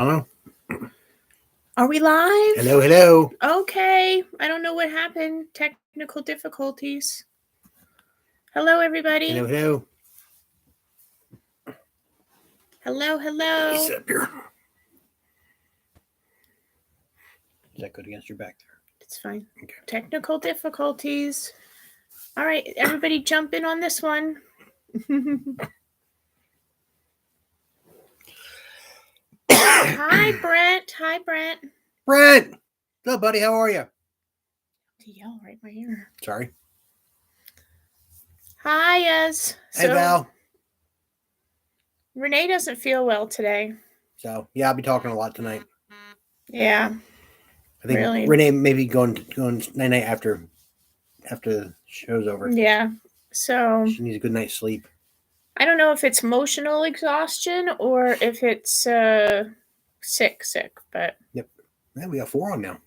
Hello. Are we live? Hello, hello. Okay. I don't know what happened. Technical difficulties. Hello, everybody. Hello, hello. Hello, hello. Sit up here. Is that good against your back there? It's fine. Okay. Technical difficulties. All right, everybody jump in on this one. Hi, Brent. Hi, Brent. Brent! What's up, buddy? How are you? To yell right in my ear. Sorry. Hi, Ez. Hey, Val. Renee doesn't feel well today. So, yeah, I'll be talking a lot tonight. Yeah. I think really. Renee may be going night-night after the show's over. Yeah. So she needs a good night's sleep. I don't know if it's emotional exhaustion or if it's sick, but Yep. Yeah, we got 4 on now.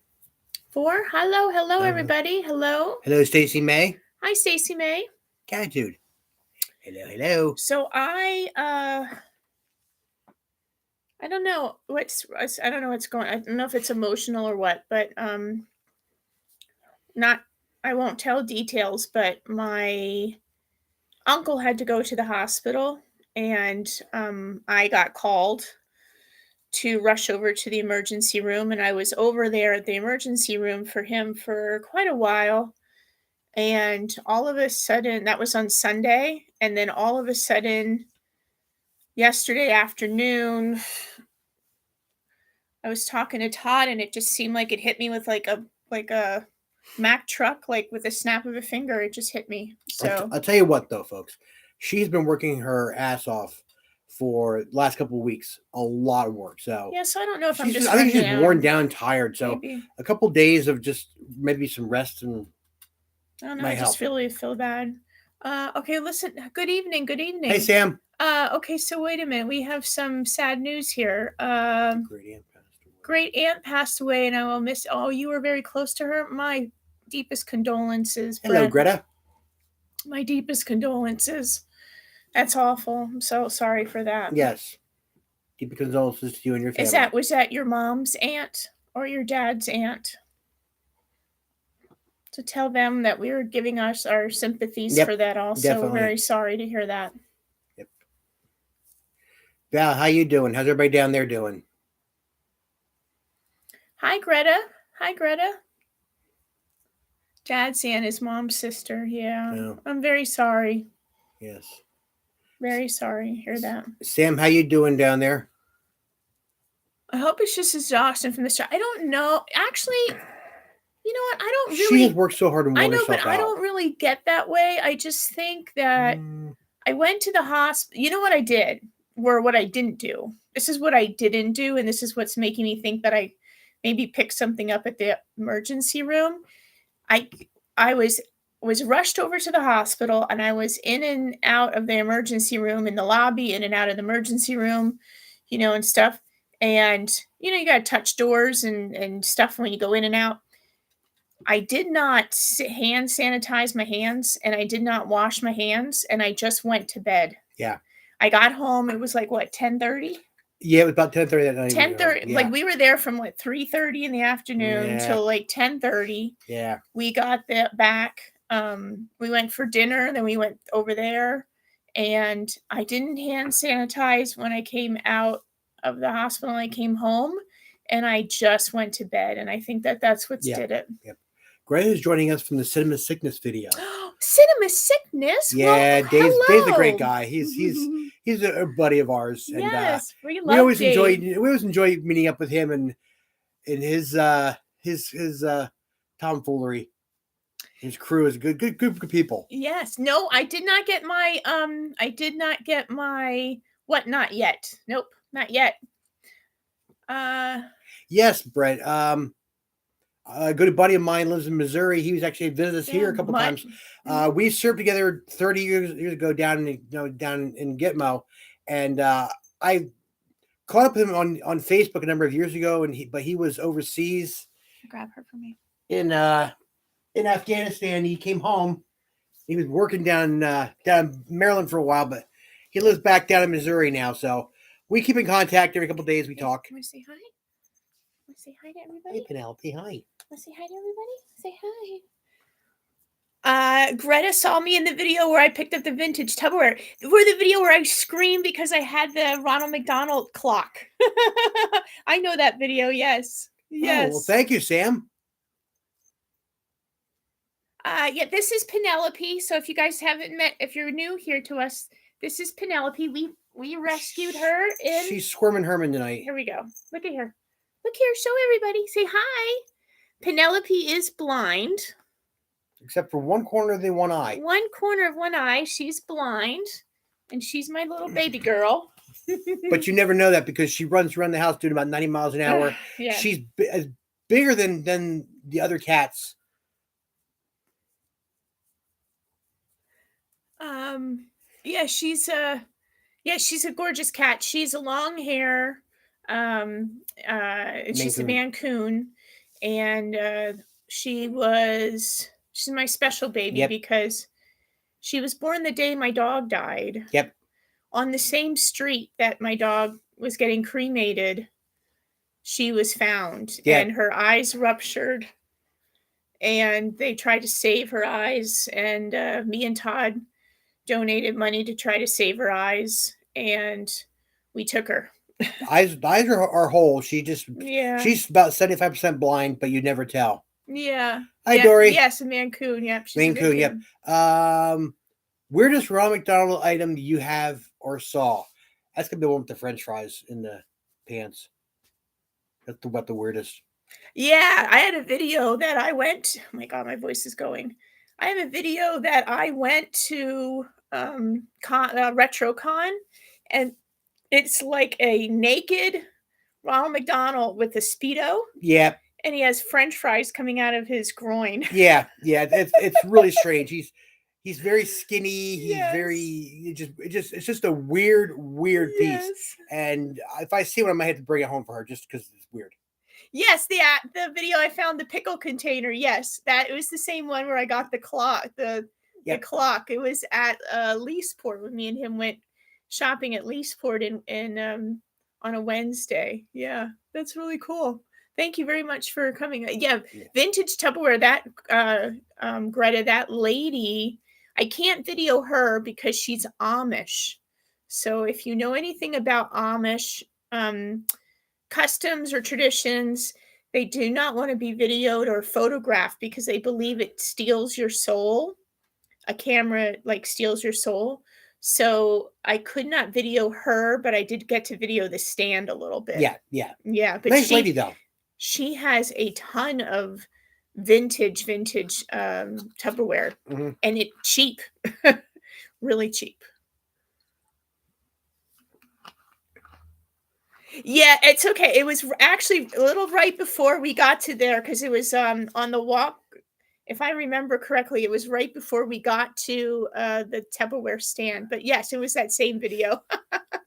4? Hello, everybody. Hello. Hello, Stacy May. Hi, Stacy May. Catitude. Hello. So I don't know what's going. I don't know if it's emotional or what, but I won't tell details, but my uncle had to go to the hospital, and I got called to rush over to the emergency room, and I was over there at the emergency room for him for quite a while. And all of a sudden, that was on Sunday, and then all of a sudden, yesterday afternoon, I was talking to Todd, and it just seemed like it hit me with like a Mack truck, like with a snap of a finger. It just hit me. So I'll tell you what, though, folks. She's been working her ass off for the last couple of weeks. A lot of work. So yeah, so I don't know if I'm just. I think she's worn down, tired. So maybe a couple of days of just maybe some rest and. I don't know. I just feel bad. Okay, listen. Good evening. Good evening. Hey, Sam. Okay, so wait a minute. We have some sad news here. Great aunt passed away, and I will miss. Oh, you were very close to her. My deepest condolences. Hello, Brent. Greta. My deepest condolences. That's awful. I'm so sorry for that. Yes. Deepest condolences to you and your family. Was that your mom's aunt or your dad's aunt? To tell them that we were giving us our sympathies for that also. Definitely. We're very sorry to hear that. Yep. Val, how you doing? How's everybody down there doing? Hi, Greta. Hi, Greta. Dad's aunt is mom's sister. Yeah. No. I'm very sorry. Yes. Very sorry to hear that. Sam, how you doing down there? I hope it's just exhaustion from the start. I don't know. Actually, you know what? I don't really. She has worked so hard to warn herself out. I don't really get that way. I just think that I went to the hospital. You know what I did? Or what I didn't do. This is what I didn't do, and this is what's making me think that I maybe picked something up at the emergency room. I was rushed over to the hospital, and I was in and out of the emergency room, in the lobby, in and out of the emergency room, and stuff. And, you got to touch doors and stuff when you go in and out. I did not hand sanitize my hands, and I did not wash my hands, and I just went to bed. Yeah. I got home. It was like, what, 10:30? Yeah, it was about 10:30 that night. 10:30. Yeah. Like, we were there from, 3:30 in the afternoon until, 10:30. Yeah. We got back. We went for dinner, then we went over there, and I didn't hand sanitize when I came out of the hospital. I came home, and I just went to bed, and I think that's what did it. Yep. Greta is joining us from the Cinema Sickness video. Cinema Sickness? Yeah, well, Dave's a great guy. He's a buddy of ours. And, yes, we always enjoy meeting up with him and his tomfoolery. His crew is a good group of people. Yes. No, I did not get my what? Not yet. Nope, not yet. Yes, Brett. A good buddy of mine lives in Missouri. He was actually visited us here a couple times. We served together 30 years ago down in Gitmo, and I caught up with him on Facebook a number of years ago, but he was overseas. Grab her for me. In Afghanistan. He came home. He was working down Maryland for a while, but he lives back down in Missouri now. So we keep in contact every couple of days. We talk. Want to say hi? Want to say hi to Hey, everybody? Penelope, hi. Want to say hi to everybody? Say hi. Greta saw me in the video where I picked up the vintage Tupperware. Where the video where I screamed because I had the Ronald McDonald clock. I know that video. Yes. Yes. Oh, well, thank you, Sam. Yeah, this is Penelope. So if you guys haven't met, if you're new here to us, this is Penelope. We rescued her in. She's squirming Herman tonight. Here we go. Look at her. Look here. Show everybody. Say hi. Penelope is blind. Except for one corner of the one eye. One corner of one eye. She's blind. And she's my little baby girl. But you never know that because she runs around the house doing about 90 miles an hour. Yeah. She's bigger than the other cats. Yeah, she's a gorgeous cat. She's a long hair. She's a Mancoon. And she's my special baby because she was born the day my dog died. Yep. On the same street that my dog was getting cremated, she was found. Yeah. And her eyes ruptured. And they tried to save her eyes. And me and Todd donated money to try to save her eyes. And we took her. Eyes are whole. She's about 75% blind, but you never tell. Yeah. Hi, Dory. Yes, a Mancoon. Yep. Mancoon. Yep. Weirdest Ronald McDonald item you have or saw? That's gonna be the one with the French fries in the pants. That's about the weirdest. Yeah, I had a video that I went. Oh my god, my voice is going. I have a video that I went to RetroCon, and it's like a naked Ronald McDonald with a Speedo. Yeah. And he has French fries coming out of his groin. Yeah. It's really strange. He's very skinny. He's very it's just a weird piece. And if I see one, I might have to bring it home for her just because it's weird. Yes, the video I found the pickle container. Yes, it was the same one where I got the clock. The clock. It was at Leesport when me and him went shopping at Leesport in on a Wednesday. Yeah, that's really cool. Thank you very much for coming. Yeah, vintage Tupperware. That Greta, that lady. I can't video her because she's Amish. So if you know anything about Amish customs or traditions, they do not want to be videoed or photographed because they believe it steals your soul. A camera steals your soul. So I could not video her, but I did get to video the stand a little bit. Yeah. But nice lady though. She has a ton of vintage Tupperware, and it's cheap, really cheap. Yeah, it's okay. It was actually a little right before we got to there because it was on the walk. If I remember correctly, it was right before we got to the Tupperware stand. But yes, it was that same video.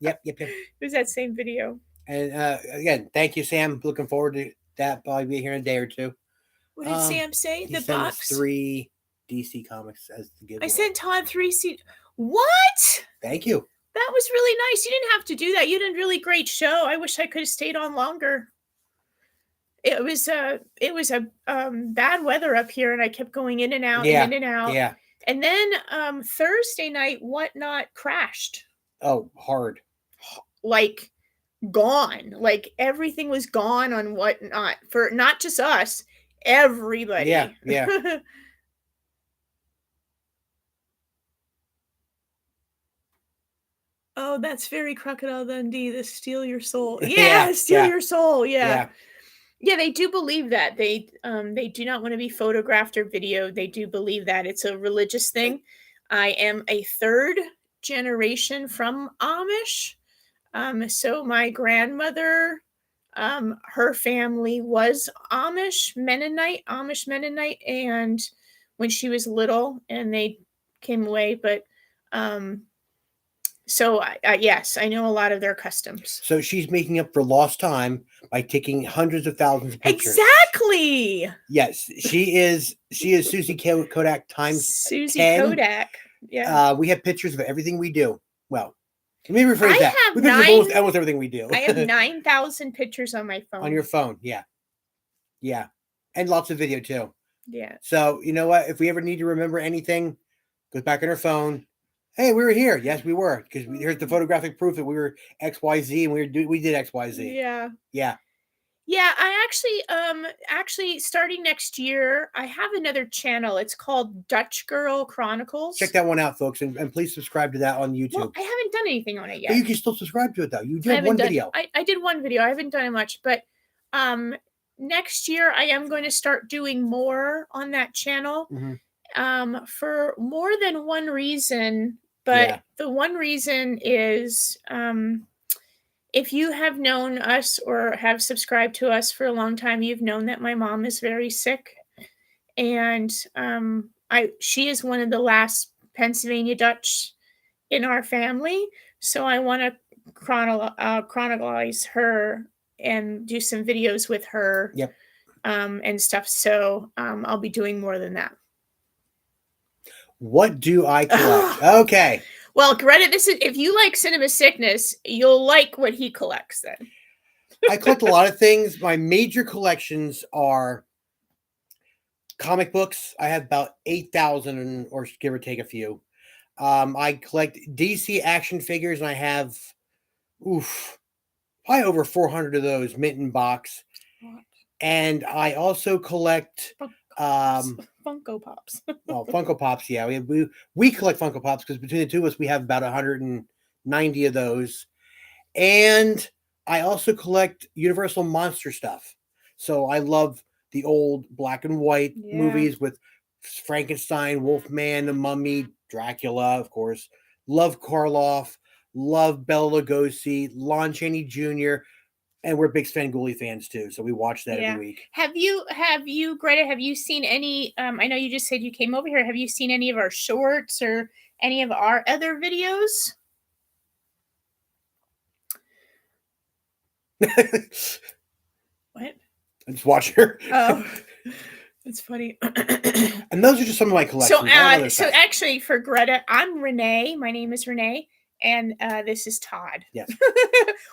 Yep. It was that same video. And again, thank you, Sam. Looking forward to that. Probably be here in a day or two. What did Sam say? He the sent box? us 3 DC comics as the giveaway. I sent Todd 3 What? Thank you. That was really nice. You didn't have to do that. You did a really great show. I wish I could have stayed on longer. It was a bad weather up here, and I kept going in and out, in and out. Yeah. And then Thursday night, Whatnot crashed. Oh, hard. Like gone. Like everything was gone on Whatnot for not just us, everybody. Yeah. Oh, that's very Crocodile Dundee. The steal your soul. Yeah, steal your soul. Yeah, they do believe that. They do not want to be photographed or videoed. They do believe that it's a religious thing. I am a third generation from Amish. So my grandmother, her family was Amish Mennonite, and when she was little, and they came away, but so yes, I know a lot of their customs. So she's making up for lost time by taking hundreds of thousands of pictures. Exactly. Yes, she is Susie Kodak times Susie 10. Kodak. Yeah. We have pictures of everything we do. Well, Let me rephrase I that. have We pictures of almost everything we do. I have 9,000 pictures on my phone. On your phone, yeah. Yeah. And lots of video too. Yeah. So, you know what? If we ever need to remember anything, goes back on our phone. Hey, we were here. Yes, we were. Because here's the photographic proof that we were XYZ and we did XYZ. Yeah. Yeah. Yeah, I actually starting next year, I have another channel. It's called Dutch Girl Chronicles. Check that one out, folks, and please subscribe to that on YouTube. Well, I haven't done anything on it yet. But you can still subscribe to it though. You did one video. I did one video. I haven't done it much, but next year I am going to start doing more on that channel. For more than one reason, but the one reason is if you have known us or have subscribed to us for a long time, you've known that my mom is very sick, and she is one of the last Pennsylvania Dutch in our family, so I want to chronicleize her and do some videos with her. Yep. And stuff. So I'll be doing more than that. What do I collect? Okay. Well, Greta, if you like Cinema Sickness, you'll like what he collects then. I collect a lot of things. My major collections are comic books. I have about 8,000 or give or take a few. I collect DC action figures, and I have probably over 400 of those mint in box. And I also collect Funko Pops. Well, Funko Pops, yeah. We collect Funko Pops because between the two of us, we have about 190 of those. And I also collect Universal Monster stuff. So I love the old black and white movies with Frankenstein, Wolfman, the Mummy, Dracula, of course. Love Karloff. Love Bela Lugosi, Lon Chaney Jr., and we're big Svengoolie fans too, so we watch that every week. Have you, Greta? Have you seen any? I know you just said you came over here. Have you seen any of our shorts or any of our other videos? What? I'm just watching her. Oh, that's funny. And those are just some of my collections. So actually, for Greta, I'm Renee. My name is Renee. And this is Todd. Yes.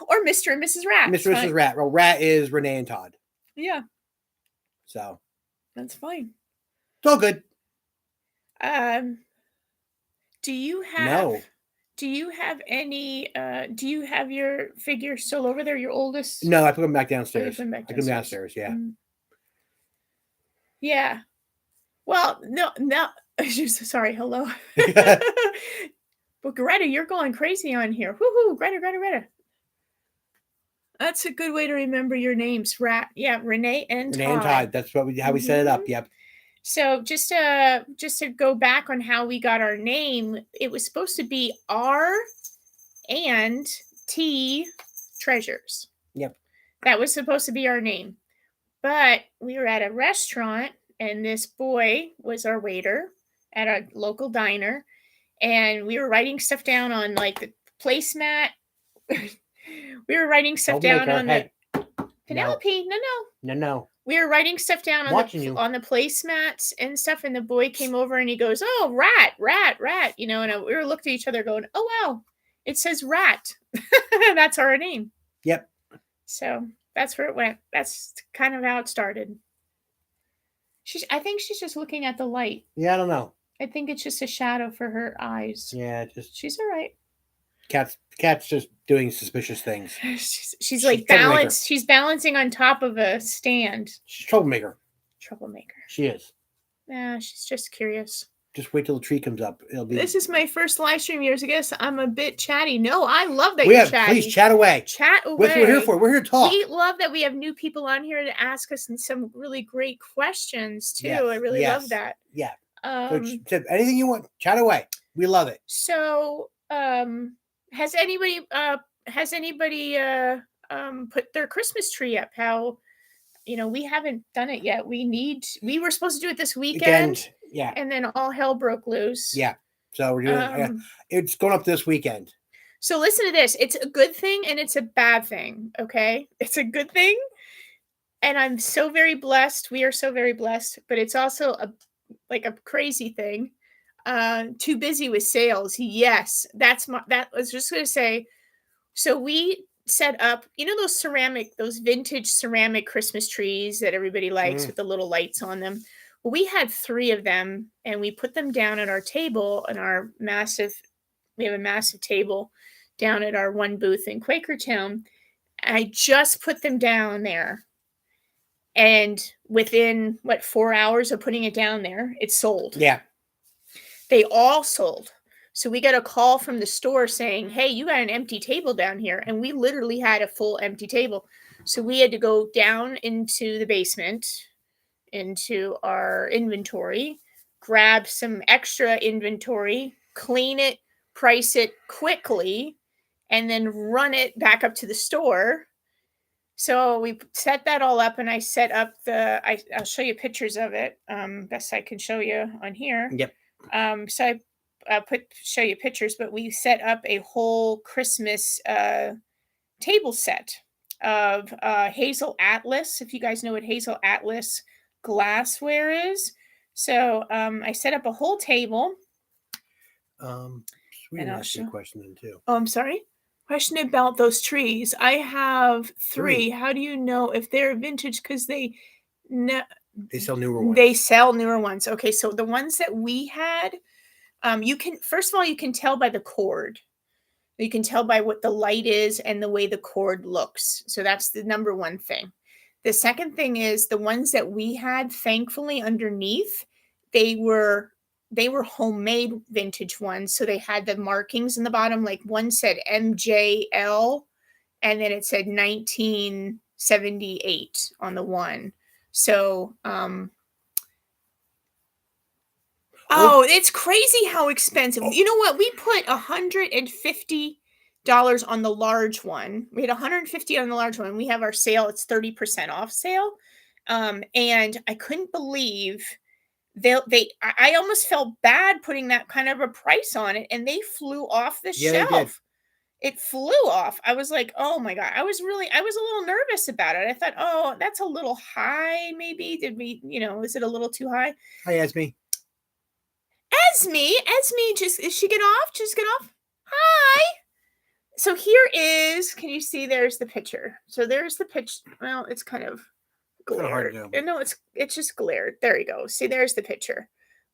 Or Mr. and Mrs. Rat. Mr. and Mrs. Rat. Well, Rat is Renee and Todd. Yeah. So. That's fine. It's all good. Do you have any, do you have your figure still over there, your oldest? No, I put them back downstairs. I put them downstairs, yeah. Yeah. Well, no. Sorry, hello. But Greta, you're going crazy on here. Woohoo, Greta. That's a good way to remember your names. Rat. Yeah, Renee and Todd. That's how we set it up. Yep. So just to go back on how we got our name, it was supposed to be R and T Treasures. Yep. That was supposed to be our name. But we were at a restaurant, and this boy was our waiter at a local diner. And we were writing stuff down on like the placemat. We were writing stuff down on the Penelope. No. We were writing stuff down on the placemats and stuff. And the boy came over and he goes, "Oh, rat." You know, and we were looking at each other going, "Oh wow, it says Rat." That's our name. Yep. So that's where it went. That's kind of how it started. I think she's just looking at the light. Yeah, I don't know. I think it's just a shadow for her eyes. Yeah, she's all right. Cat's just doing suspicious things. She's like balanced. She's balancing on top of a stand. She's troublemaker. She is. Yeah, she's just curious. Just wait till the tree comes up. It'll be. This is my first live stream. Years ago, so I'm a bit chatty. No, I love that you're chatty. Please chat away. Chat away. What we're here for. We're here to talk. We love that we have new people on here to ask us some really great questions too. Yes. I really love that. Yeah. So anything you want, chat away. We love it. So, has anybody put their Christmas tree up? How, we haven't done it yet. We were supposed to do it this weekend. Yeah. And then all hell broke loose. Yeah. So we're doing it's going up this weekend. So listen to this. It's a good thing and it's a bad thing. Okay. It's a good thing. And I'm so very blessed. We are so very blessed, but it's also a crazy thing. Too busy with sales. Yes, that was just going to say. So we set up, those vintage ceramic Christmas trees that everybody likes with the little lights on them. Well, we had 3 of them, and we put them down at our table in our we have a massive table down at our one booth in Quakertown. I just put them down there. And within 4 hours of putting it down there, it sold. Yeah. They all sold. So we got a call from the store saying, hey, you got an empty table down here. And we literally had a full empty table. So we had to go down into the basement, into our inventory, grab some extra inventory, clean it, price it quickly, and then run it back up to the store. So we set that all up, and I set up I'll show you pictures of it. Best I can show you on here. Yep. So I show you pictures, but we set up a whole Christmas table set of Hazel Atlas. If you guys know what Hazel Atlas glassware is. So I set up a whole table. We didn't ask you a question then too. Oh, I'm sorry. Question about those trees. I have 3. How do you know if they're vintage? Because they sell newer ones. They sell newer ones. Okay, so the ones that we had, you can, first of all, you can tell by the cord. You can tell by what the light is and the way the cord looks. So that's the number one thing. The second thing is the ones that we had, thankfully, underneath, they were homemade vintage ones. So they had the markings in the bottom, like one said MJL, and then it said 1978 on the one. So, it's crazy how expensive. You know what? We put $150 on the large one. We had $150 on the large one. We have our sale. It's 30% off sale. And I couldn't believe I almost felt bad putting that kind of a price on it, and they flew off the shelf. It flew off. I was like, oh my God. I was a little nervous about it. I thought, oh, that's a little high. Maybe is it a little too high? Hi, Esme, is she get off? Just get off. Hi. So here is, can you see, there's the picture. So there's the pitch. Well, it's kind of glared. No, it's just glared. There you go. See, there's the picture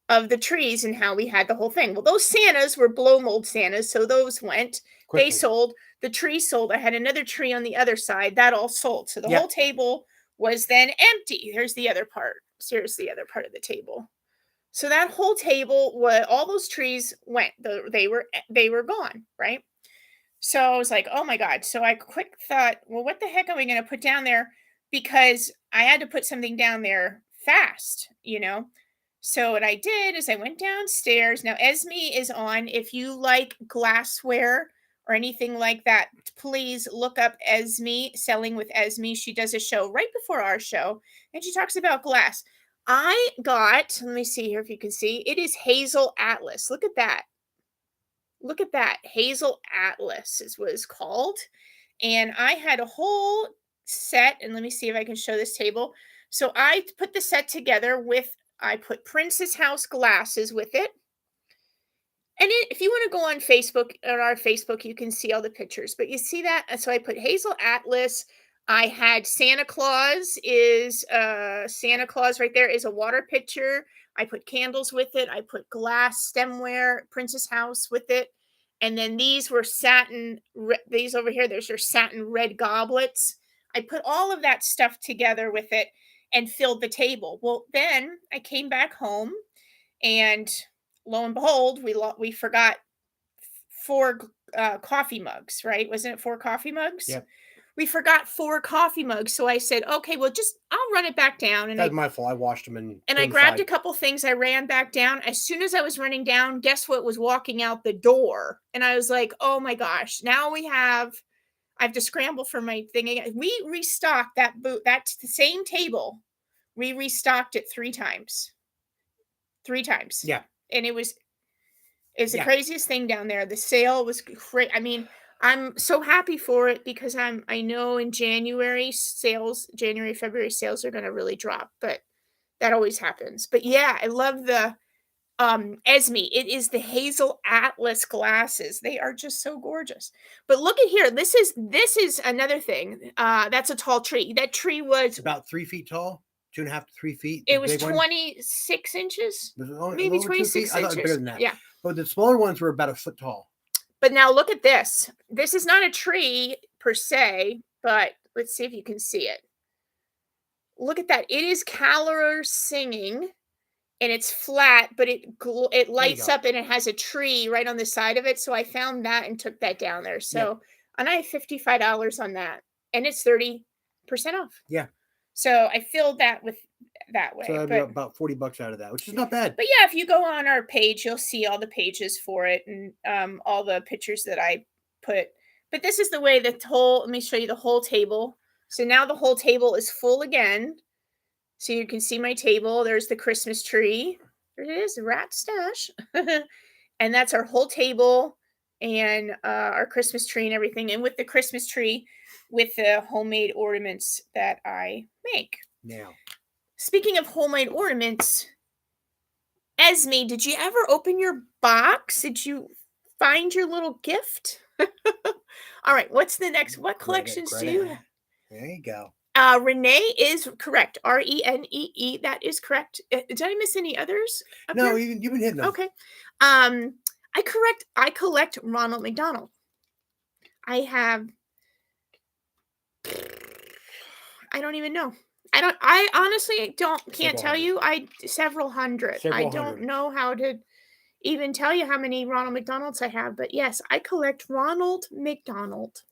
of the trees and how we had the whole thing. Well, those Santas were blow mold Santas, so those went. Quickly. They sold. The tree sold. I had another tree on the other side. That all sold. So the whole table was then empty. Here's the other part. Here's the other part of the table. So that whole table, all those trees went. They were gone, right? So I was like, oh my God. So I quick thought, well, what the heck are we going to put down there? Because I had to put something down there fast, So what I did is I went downstairs. Now, Esme is on. If you like glassware or anything like that, please look up Esme, Selling with Esme. She does a show right before our show, and she talks about glass. I got, let me see here if you can see, it is Hazel Atlas. Look at that. Look at that. Hazel Atlas is what it's called. And I had a whole set, and let me see if I can show this table. So I put the set together I put Princess House glasses with it. And if you want to go on Facebook, on our Facebook, you can see all the pictures. But you see that? And so I put Hazel Atlas. I had Santa Claus right there is a water pitcher. I put candles with it. I put glass stemware, Princess House with it. And then these were satin, these over here, there's your satin red goblets. I put all of that stuff together with it and filled the table. Well, then I came back home, and lo and behold, we forgot 4 coffee mugs, right? Wasn't it 4 coffee mugs? Yep. We forgot 4 coffee mugs. So I said, okay, well, I'll run it back down. And that's my fault. I washed them and I grabbed a couple things. I ran back down. As soon as I was running down, guess what was walking out the door? And I was like, oh my gosh, now I have to scramble for my thing again. We restocked that's the same table. We restocked it 3 times. 3 times. Yeah. And it's the craziest thing down there. The sale was great. I mean, I'm so happy for it because I know in January, February sales are going to really drop, but that always happens. But yeah, I love Esme. It is the Hazel Atlas glasses. They are just so gorgeous. But look at here. This is another thing. That's a tall tree. That tree was about 3 feet tall, 2.5 to 3 feet. It was 26 inches, maybe 26 inches. I thought it was bigger than that. Yeah. But the smaller ones were about a foot tall. But now look at this. This is not a tree per se, but let's see if you can see it. Look at that. It is Calor singing. And it's flat, but it lights up and it has a tree right on the side of it. So I found that and took that down there. So, and I have $55 on that, and it's 30% off. Yeah. So I filled that with that way. So that'd be about $40 out of that, which is not bad. But yeah, if you go on our page, you'll see all the pages for it and all the pictures that I put. But this is the way the whole. Let me show you the whole table. So now the whole table is full again. So you can see my table. There's the Christmas tree. There it is, a rat stash. And that's our whole table and our Christmas tree and everything. And with the Christmas tree, with the homemade ornaments that I make. Now, speaking of homemade ornaments, Esme, did you ever open your box? Did you find your little gift? All right, what's the next? What collections do you have? There you go. Renee is correct. Renee. That is correct. Did I miss any others? No, you've been hitting them. Okay. I collect Ronald McDonald. I don't even know. I honestly can't tell you. Several hundred. I don't know how to even tell you how many Ronald McDonalds I have, but yes, I collect Ronald McDonald.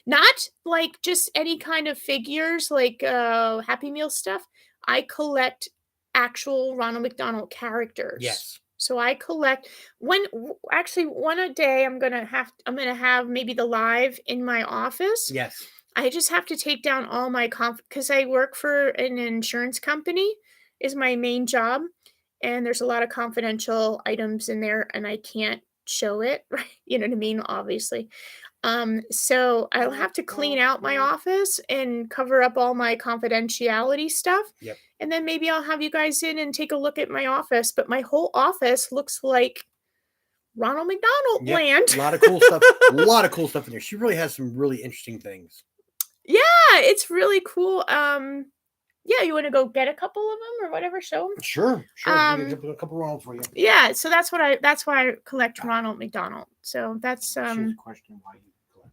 Not like just any kind of figures like Happy Meal stuff. I collect actual Ronald McDonald characters. Yes. So I collect one a day I'm gonna have maybe the live in my office. Yes. I just have to take down all my because I work for an insurance company is my main job, and there's a lot of confidential items in there, and I can't show it, right? You know what I mean? Obviously. So I'll have to clean out my office and cover up all my confidentiality stuff. Yep. And then maybe I'll have you guys in and take a look at my office. But my whole office looks like Ronald McDonald land. A lot of cool stuff. A lot of cool stuff in there. She really has some really interesting things. Yeah, it's really cool. Yeah, you want to go get a couple of them or whatever? Show them. Sure. A couple Ronalds for you. Yeah, so that's why I collect Ronald McDonald. So that's question why you collect Ronald.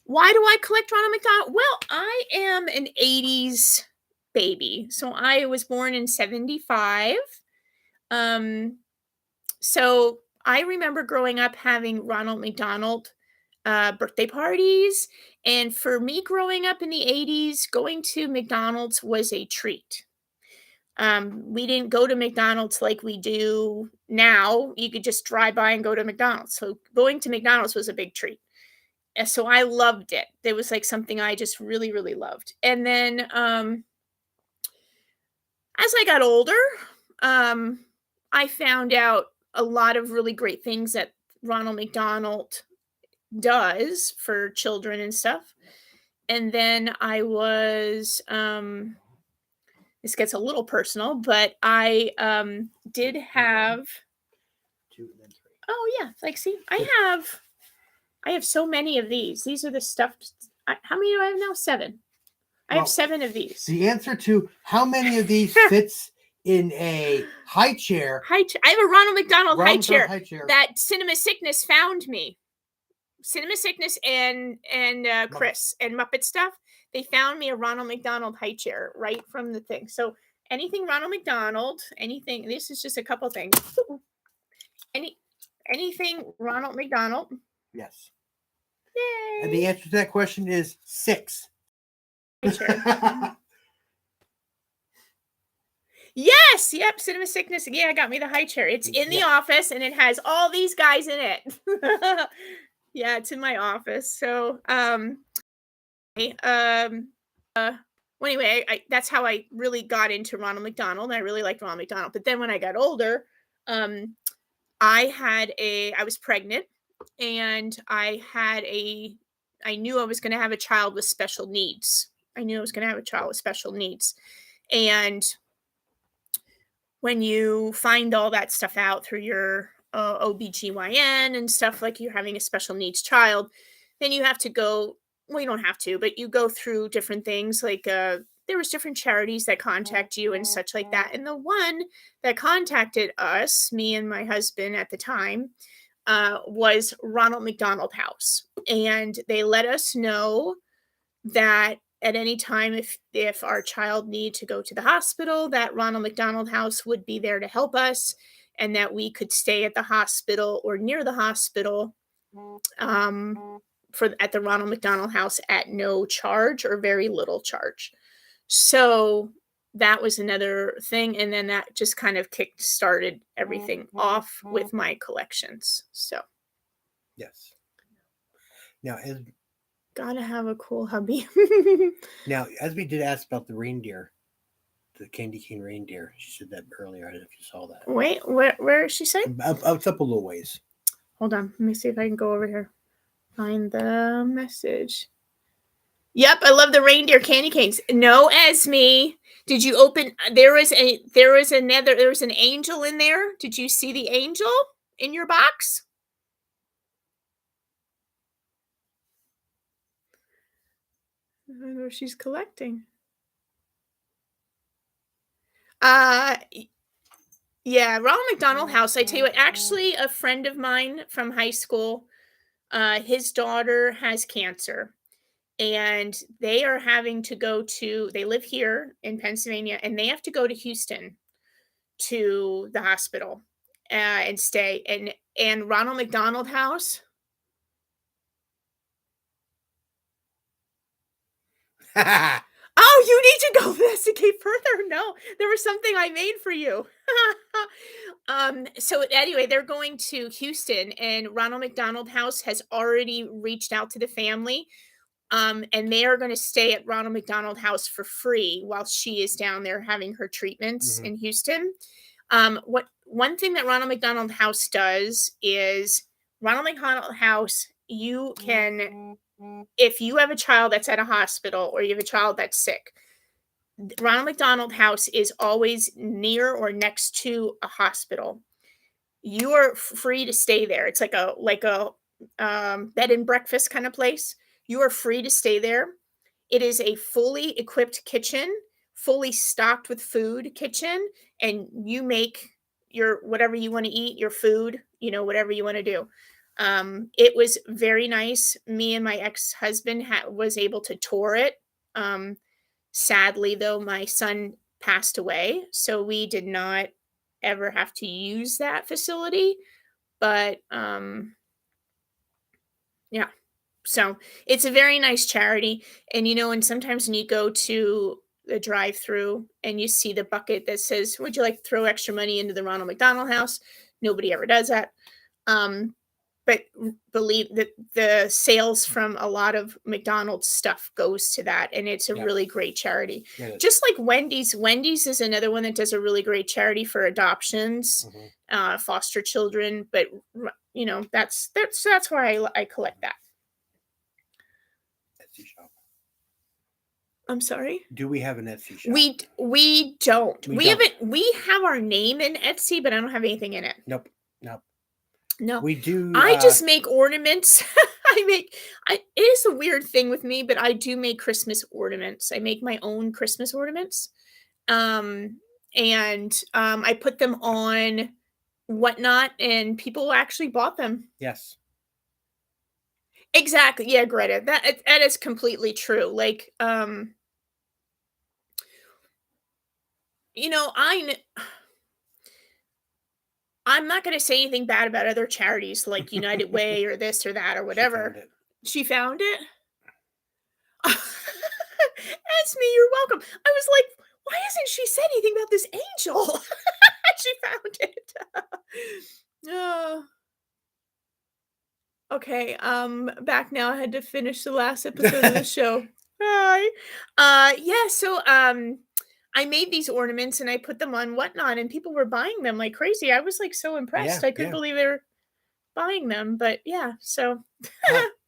Why do I collect Ronald McDonald? Well, I am an 80s baby. So I was born in 75. So I remember growing up having Ronald McDonald birthday parties. And for me growing up in the 80s, going to McDonald's was a treat. We didn't go to McDonald's like we do now. You could just drive by and go to McDonald's. So going to McDonald's was a big treat. And so I loved it. It was like something I just really, really loved. And then as I got older, I found out a lot of really great things that Ronald McDonald does for children and stuff. And then I was this gets a little personal, but I did have 2 and then 3. Oh yeah, like see, I have so many of these. These are the stuffed. How many do I have now? 7. I have 7 of these. The answer to how many of these fits in a high chair. I have a Ronald McDonald high chair that Cinema Sickness found me. Cinema Sickness and Chris and Muppet Stuff. They found me a Ronald McDonald high chair right from the thing. So anything Ronald McDonald, anything. This is just a couple things. Anything Ronald McDonald. Yes. Yay. And the answer to that question is 6. Yes. Yep. Cinema Sickness. Yeah, got me the high chair. It's in the office and it has all these guys in it. Yeah, it's in my office. So, anyway, that's how I really got into Ronald McDonald. I really liked Ronald McDonald. But then when I got older, I was pregnant and I knew I was going to have a child with special needs. And when you find all that stuff out through your OBGYN and stuff, like you're having a special needs child, then you have to go, well, you don't have to, but you go through different things like there was different charities that contact you and such like that. And the one that contacted us, me and my husband at the time, was Ronald McDonald House. And they let us know that at any time, if our child need to go to the hospital, that Ronald McDonald House would be there to help us, and that we could stay at the hospital or near the hospital at the Ronald McDonald House at no charge or very little charge. So that was another thing, and then that just kind of started everything off with my collections. So yes. Now, gotta have a cool hubby. Now, as we did ask about the reindeer, the candy cane reindeer, she said that earlier. I don't know if you saw that. Wait, where is she saying? It's up a little ways. Hold on, let me see if I can go over here. Find the message. Yep, I love the reindeer candy canes. No, Esme, did you open? There was an angel in there. Did you see the angel in your box? I don't know if she's collecting. Yeah, Ronald McDonald House. I tell you what, actually, a friend of mine from high school, his daughter has cancer, and they are having to go to. They live here in Pennsylvania, and they have to go to Houston to the hospital and stay. And Ronald McDonald House. Oh, you need to go investigate further. No, there was something I made for you. So anyway, they're going to Houston, and Ronald McDonald House has already reached out to the family. And they are going to stay at Ronald McDonald House for free while she is down there having her treatments in Houston. One thing that Ronald McDonald House does is Ronald McDonald House, you can, if you have a child that's at a hospital or you have a child that's sick, Ronald McDonald House is always near or next to a hospital. You are free to stay there. It's like a bed and breakfast kind of place. You are free to stay there. It is a fully equipped kitchen, fully stocked with food kitchen, and you make your whatever you want to eat, your food, whatever you want to do. It was very nice. Me and my ex-husband was able to tour it. Sadly, though, my son passed away, so we did not ever have to use that facility. But yeah, so it's a very nice charity. And and sometimes when you go to the drive-through and you see the bucket that says, "Would you like to throw extra money into the Ronald McDonald House?" Nobody ever does that. But believe that the sales from a lot of McDonald's stuff goes to that, and it's a really great charity. Just like Wendy's. Wendy's is another one that does a really great charity for adoptions, foster children. But that's why I collect that. Etsy shop. I'm sorry? Do we have an Etsy shop? We don't. We haven't. We have our name in Etsy, but I don't have anything in it. Nope. No, we do. I just make ornaments. It is a weird thing with me, but I do make Christmas ornaments. I make my own Christmas ornaments. And I put them on Whatnot, and people actually bought them. Yes. Exactly. Yeah, Greta. That is completely true. Like, I'm not going to say anything bad about other charities like United Way or this or that or whatever. She found it? Esme, you're welcome. I was like, why hasn't she said anything about this angel? She found it. Okay, back now. I had to finish the last episode of the show. Hi. Yeah, so I made these ornaments and I put them on Whatnot, and people were buying them like crazy. I was like so impressed. I couldn't believe they were buying them. But yeah, so.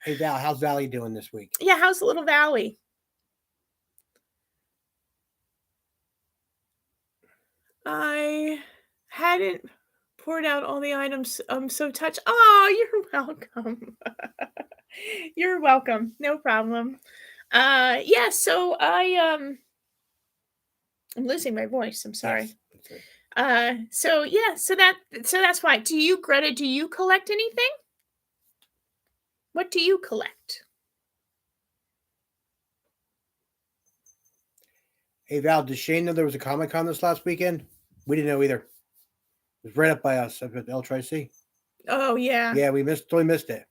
Hey Val, how's Valley doing this week? Yeah, how's the little Valley? I hadn't poured out all the items. I'm so touched. Oh, you're welcome. You're welcome. No problem. Yeah, so I'm losing my voice. I'm sorry. Yes, that's right. So yeah, so that's why. Do you, Greta, do you collect anything? What do you collect? Hey Val, did Shane know there was a Comic-Con this last weekend? We didn't know either. It was right up by us up at L-Tri-C. Oh yeah. Yeah, we totally missed it.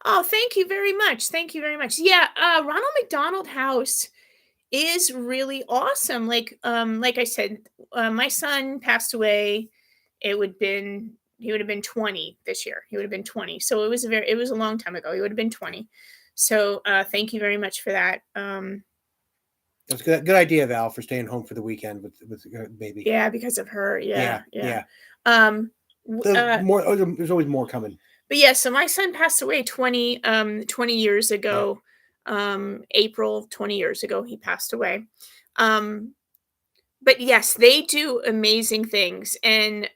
Oh, thank you very much. Thank you very much. Yeah, Ronald McDonald House is really awesome. Like I said, my son passed away. He would have been 20 this year. He would have been 20. So it was a long time ago. He would have been 20. So thank you very much for that. That's good idea, Val, for staying home for the weekend with your baby. Yeah, because of her. Yeah. There's always more coming. But yeah, so my son passed away 20 years ago. April 20 years ago he passed away. But yes, they do amazing things. And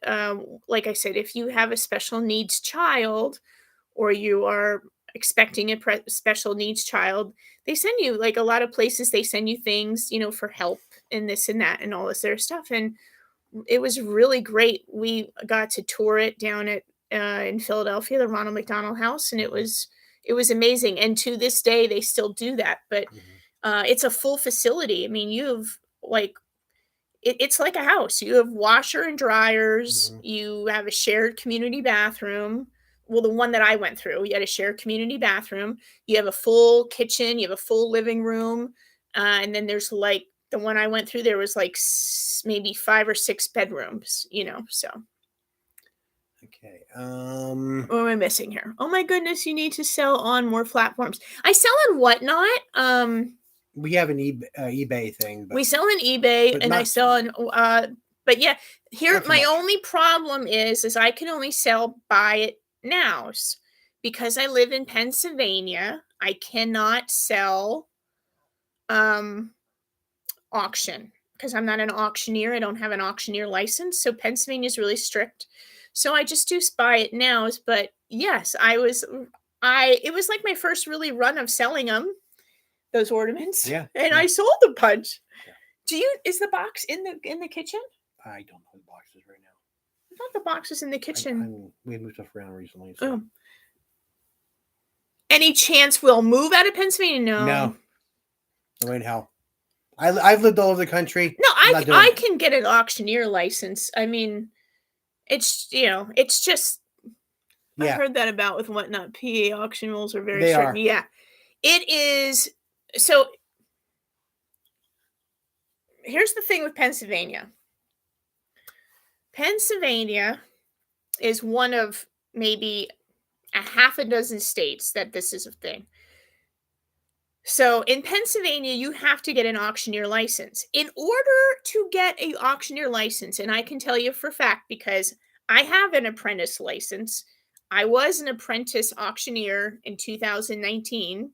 like I said, if you have a special needs child or you are expecting a special needs child, they send you, like a lot of places, they send you things, for help and this and that and all this other stuff. And it was really great. We got to tour it down at in Philadelphia, the Ronald McDonald House, and it was amazing. And to this day, they still do that. But it's a full facility. I mean, you have it's like a house. You have washer and dryers. You have a shared community bathroom. Well, the one that I went through, you had a shared community bathroom. You have a full kitchen. You have a full living room. And then there's like the one I went through, there was like maybe 5 or 6 bedrooms, so. Okay. What am I missing here? Oh my goodness, you need to sell on more platforms. I sell on Whatnot. We have an eBay thing. We sell on eBay and I sell on, but yeah, here my only problem is I can only sell buy it nows because I live in Pennsylvania. I cannot sell auction because I'm not an auctioneer. I don't have an auctioneer license. So Pennsylvania is really strict. So I just do buy it nows. But yes, it was like my first really run of selling them, those ornaments. Yeah. And I sold a bunch. Yeah. Is the box in the kitchen? I don't know the boxes right now. I thought the box was in the kitchen. We moved stuff around recently. So. Oh. Any chance we'll move out of Pennsylvania? No. No way in hell. I've lived all over the country. No, I can get an auctioneer license. I mean, it's it's just. Yeah. I heard that about with Whatnot. PA auction rules are very strict. Yeah, it is. So here's the thing with Pennsylvania. Pennsylvania is one of maybe a half a dozen states that this is a thing. So in Pennsylvania, you have to get an auctioneer license. In order to get an auctioneer license, and I can tell you for a fact because I have an apprentice license. I was an apprentice auctioneer in 2019.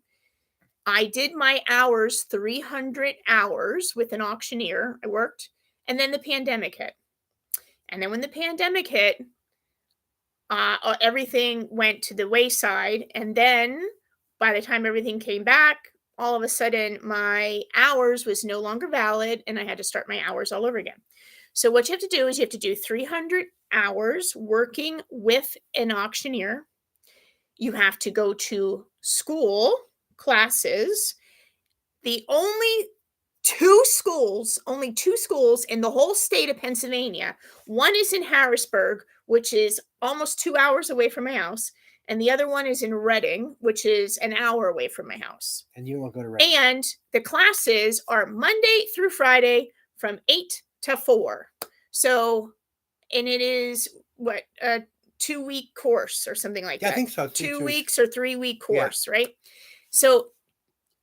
I did my hours, 300 hours with an auctioneer. I worked, and then the pandemic hit. And then when the pandemic hit, everything went to the wayside. And then by the time everything came back, all of a sudden my hours was no longer valid and I had to start my hours all over again. So what you have to do is you have to do 300 hours working with an auctioneer. You have to go to school classes. The only two schools in the whole state of Pennsylvania. One is in Harrisburg, which is almost 2 hours away from my house. And the other one is in Reading, which is an hour away from my house. And you won't go to Reading. And the classes are Monday through Friday from 8 to 4. So, and it is a 2-week course or something like that. I think so. 2 weeks or 3-week course, right? So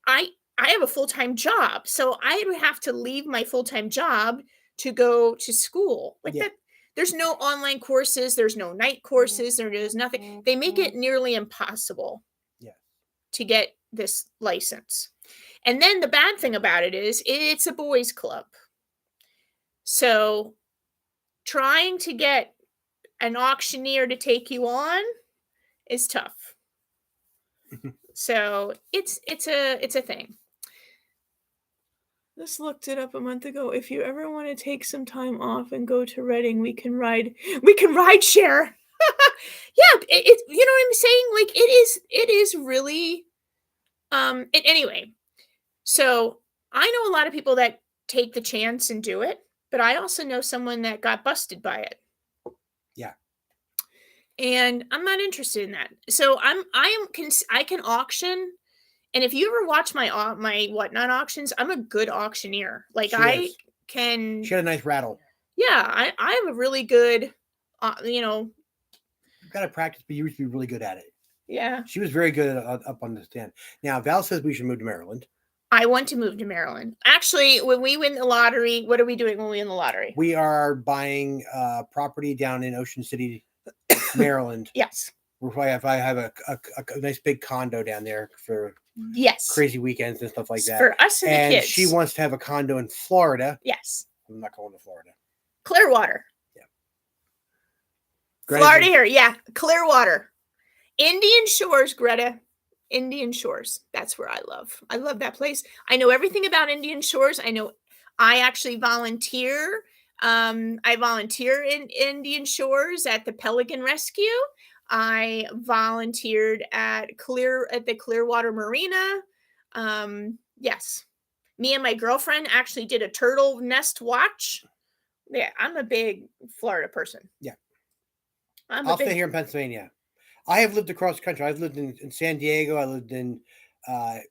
I have a full-time job. So I would have to leave my full-time job to go to school. That. There's no online courses. There's no night courses. There's nothing. They make it nearly impossible to get this license. And then the bad thing about it is it's a boys' club. So trying to get an auctioneer to take you on is tough. So it's a thing. Just looked it up a month ago. If you ever want to take some time off and go to Reading, we can ride share. Yeah, it you know what I'm saying? Like it is really anyway. So I know a lot of people that take the chance and do it, but I also know someone that got busted by it. Yeah. And I'm not interested in that. So I can auction. And if you ever watch my Whatnot auctions, I'm a good auctioneer. Like She can. She had a nice rattle. Yeah, I have a really good, You've got to practice, but you used to be really good at it. Yeah. She was very good up on the stand. Now, Val says we should move to Maryland. I want to move to Maryland. Actually, when we win the lottery, what are we doing when we win the lottery? We are buying property down in Ocean City, Maryland. Yes. If I have a nice big condo down there for crazy weekends and stuff like that. For us and the kids. She wants to have a condo in Florida. Yes. I'm not going to Florida. Clearwater. Yeah. Florida here. Yeah. Clearwater. Indian Shores, Greta. Indian Shores. That's where I love. I love that place. I know everything about Indian Shores. I actually volunteer. I volunteer in Indian Shores at the Pelican Rescue. I volunteered at the Clearwater Marina. Yes. Me and my girlfriend actually did a turtle nest watch. Yeah, I'm a big Florida person. Yeah. I'll stay here in Pennsylvania. I have lived across the country. I've lived in San Diego. I lived in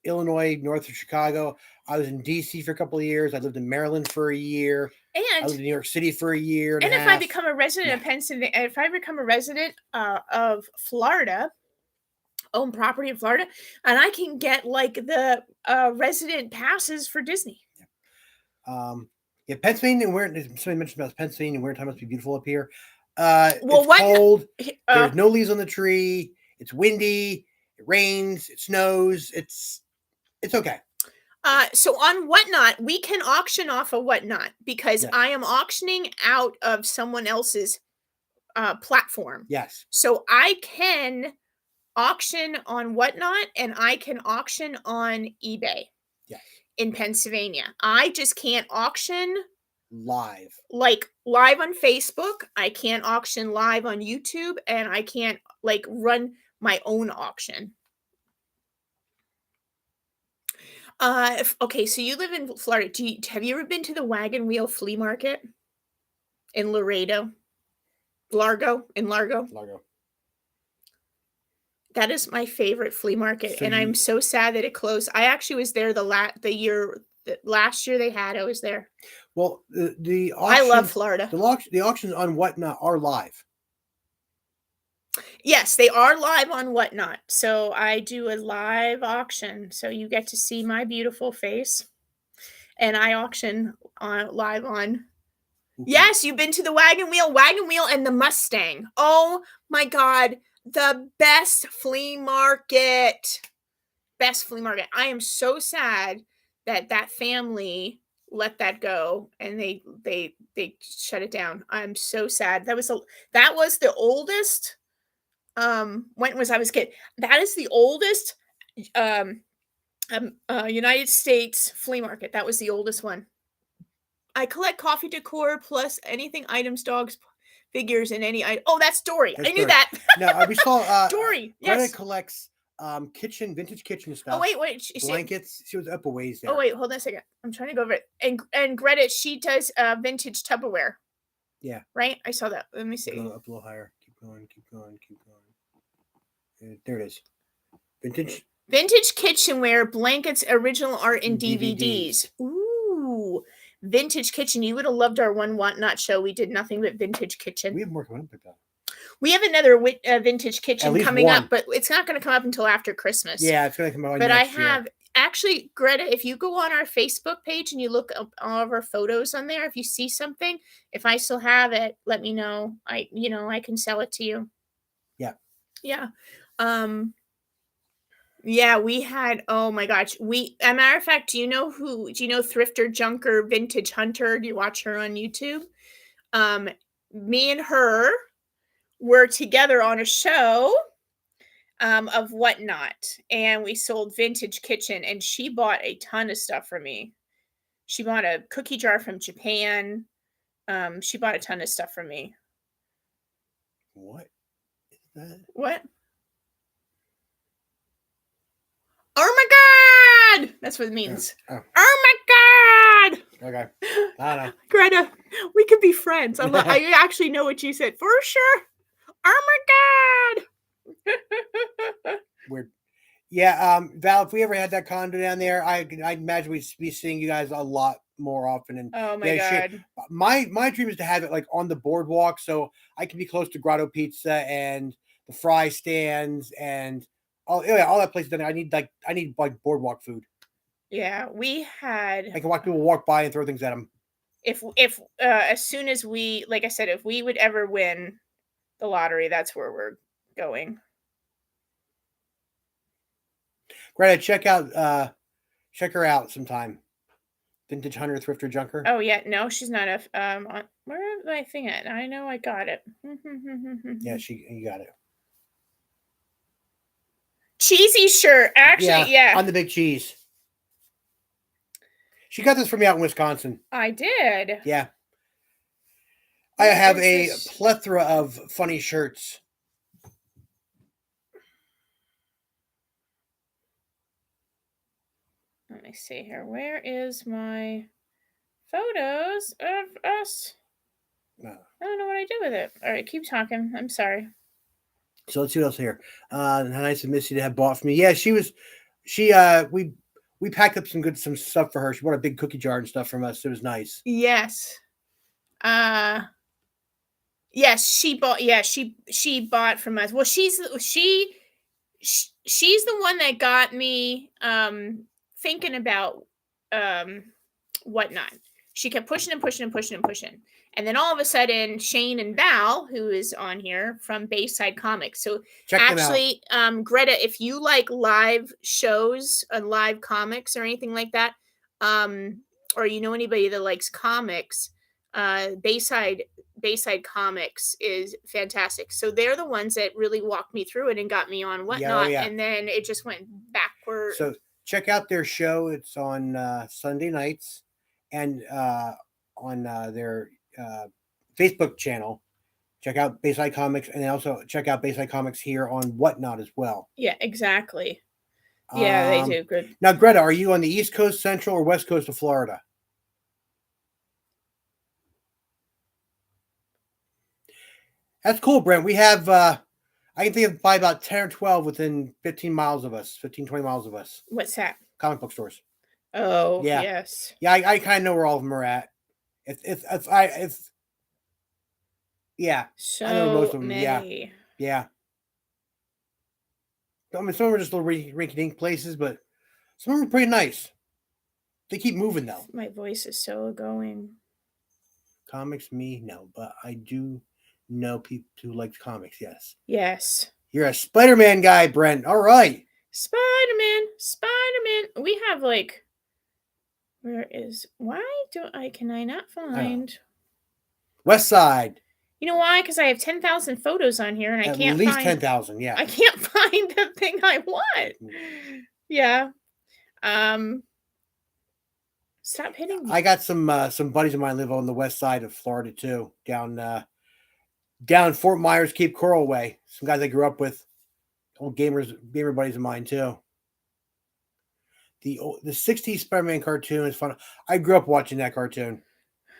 Illinois, north of Chicago. I was in D.C. for a couple of years. I lived in Maryland for a year. And I lived in New York City for a year. And if I become a resident of Pennsylvania, if I become a resident of Florida, own property in Florida, and I can get like the resident passes for Disney. Yeah, Pennsylvania. Somebody mentioned about Pennsylvania. Wintertime must be beautiful up here. It's cold. There's no leaves on the tree. It's windy. It rains. It snows. It's okay. So on Whatnot, we can auction off a Whatnot because I am auctioning out of someone else's platform. Yes. So I can auction on Whatnot and I can auction on eBay. Yes. In Pennsylvania. I just can't auction live. Like live on Facebook. I can't auction live on YouTube, and I can't like run my own auction. Okay, so you live in Florida. Have you ever been to the Wagon Wheel Flea Market in Largo? That is my favorite flea market, and I'm so sad that it closed. I actually was there last year they had. I was there. Well, the auction, I love Florida. The auctions on Whatnot are live. Yes, they are live on Whatnot. So I do a live auction, so you get to see my beautiful face, and I auction live on. Yes, you've been to the Wagon Wheel, and the Mustang. Oh my God. The best flea market. I am so sad that family let that go and they shut it down. I'm so sad. That was the oldest. When was I was a kid? That is the oldest United States flea market. That was the oldest one. I collect coffee decor plus anything items, dogs, figures, and any item. Oh, that's Dory. I knew that. No, we saw Dory. Greta Yes. collects vintage kitchen stuff. Oh wait, blankets. She was up a ways there. Oh wait, hold on a second. I'm trying to go over it. And Greta, she does vintage Tupperware. Yeah. Right. I saw that. Let me see. Go up a little higher. Keep going. There it is. Vintage kitchenware, blankets, original art, and DVDs. Ooh. Vintage kitchen. You would have loved our one Whatnot show. We did nothing but vintage kitchen. We have more coming up with that. We have another vintage kitchen coming up, but it's not going to come up until after Christmas. Yeah, it's going to come out. But I have actually, Greta, if you go on our Facebook page and you look up all of our photos on there, if you see something, if I still have it, let me know. I can sell it to you. Yeah. Yeah. Yeah, we had, oh my gosh. A matter of fact, do you know Thrifter Junker Vintage Hunter? Do you watch her on YouTube? Me and her were together on a show of Whatnot, and we sold vintage kitchen, and she bought a ton of stuff for me. She bought a cookie jar from Japan. She bought a ton of stuff from me. What is that? What? Oh my God! That's what it means. Oh my God! Okay. I don't know. Greta, we could be friends. I actually know what you said for sure. Oh my God! Weird. Yeah, Val, if we ever had that condo down there, I'd imagine we'd be seeing you guys a lot more often. And Oh my God. My dream is to have it like on the boardwalk, so I can be close to Grotto Pizza and the fry stands and all that places down there. I need like boardwalk food. Yeah, we had. I can watch people walk by and throw things at them. If as soon as we, like I said, if we would ever win the lottery, that's where we're going. Greta, check her out sometime. Vintage Hunter, Thrifter Junker. Oh yeah, no, she's not a where is my thing at? I know I got it. Yeah, you got it. Cheesy shirt, actually, yeah. On the big cheese. She got this for me out in Wisconsin. I did. Yeah. I have a plethora of funny shirts. Let me see here. Where is my photos of us? No. I don't know what I did with it. All right, keep talking. I'm sorry. So let's see what else here. How nice of Missy to have bought for me. Yeah, we packed up some stuff for her. She bought a big cookie jar and stuff from us. It was nice. Yes. Yes, she bought. Yeah, she bought from us. Well, she's the one that got me thinking about Whatnot. She kept pushing and pushing and pushing and pushing. And then all of a sudden, Shane and Val, who is on here from Bayside Comics. So check actually, Greta, if you like live shows and live comics or anything like that, or you know anybody that likes comics, Bayside Comics is fantastic. So they're the ones that really walked me through it and got me on Whatnot. Yeah. And then it just went backward. So check out their show. It's on Sunday nights and on their Facebook channel. Check out Bayside Comics and also check out Bayside Comics here on Whatnot as well. Yeah, exactly. Yeah, they do good. Now, Greta, are you on the East Coast, Central, or West Coast of Florida? That's cool, Brent. We have, I can think of probably about 10 or 12 within 15 miles of us, 15, 20 miles of us. What's that? Comic book stores. Oh, yeah. Yes. Yeah, I kind of know where all of them are at. Yeah. So I know most of them. many. Yeah. I mean, some of them are just little rinky-dink places, but some of them are pretty nice. They keep moving, though. My voice is so going. Comics, me, no. But I do know people who like comics, yes. Yes. You're a Spider-Man guy, Brent. All right. Spider-Man. We have like... can I not find... West Side. You know why? Because I have 10,000 photos on here and I can't find... At least 10,000, yeah. I can't find the thing I want. Yeah. Stop hitting me. I got some buddies of mine live on the west side of Florida too, down Fort Myers, Cape Coral way. Some guys I grew up with, old gamer buddies of mine too. The 60s Spider-Man cartoon is fun. I grew up watching that cartoon.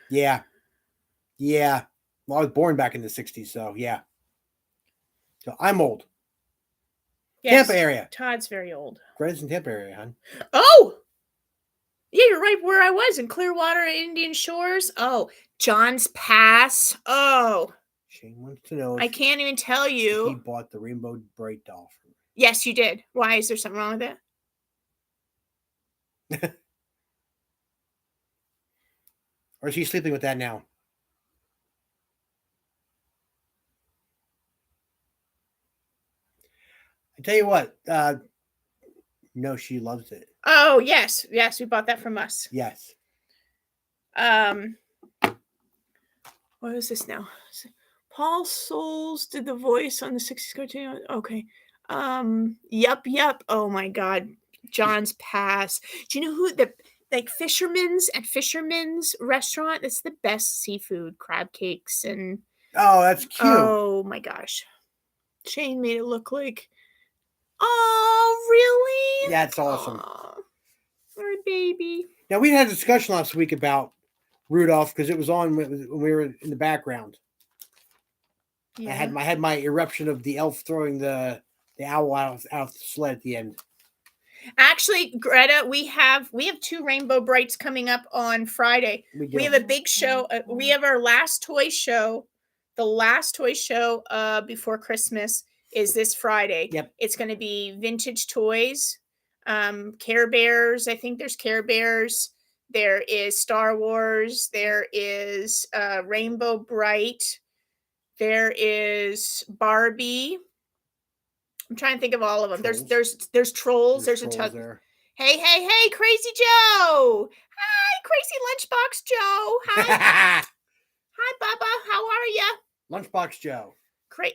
Yeah. Well, I was born back in the 60s, so yeah. So I'm old. Yes, Tampa area. Todd's very old. Greta's in Tampa area, hon. Oh! Yeah, you're right where I was, in Clearwater, Indian Shores. Oh, John's Pass. Oh. Shane wants to know. I can't even tell you. He bought the Rainbow Bright doll for me. Yes, you did. Why? Is there something wrong with it? Or is he sleeping with that now? I tell you what, No, she loves it. Oh, yes. Yes, we bought that from us. Yes. What is this now? Paul Souls did the voice on the 60s cartoon. Okay. Yep. Oh my God. John's Pass. Do you know who Fisherman's restaurant? That's the best seafood, crab cakes and Oh, that's cute. Oh my gosh. Shane made it look like oh really? Yeah, it's awesome. Our baby. Now we had a discussion last week about Rudolph because it was on when we were in the background. Yeah. I had my eruption of the elf throwing the owl out of the sled at the end. Actually, Greta, we have 2 Rainbow Brights coming up on Friday. We have a big show. We have our last toy show. The last toy show before Christmas is this Friday. Yep. It's going to be vintage toys, Care Bears. I think there's Care Bears. There is Star Wars. There is Rainbow Bright. There is Barbie. I'm trying to think of all of them. Trolls. There's Trolls. There's a ton. Hey, Crazy Joe. Hi, Crazy Lunchbox Joe. Hi. Hi, Bubba. How are you? Lunchbox Joe.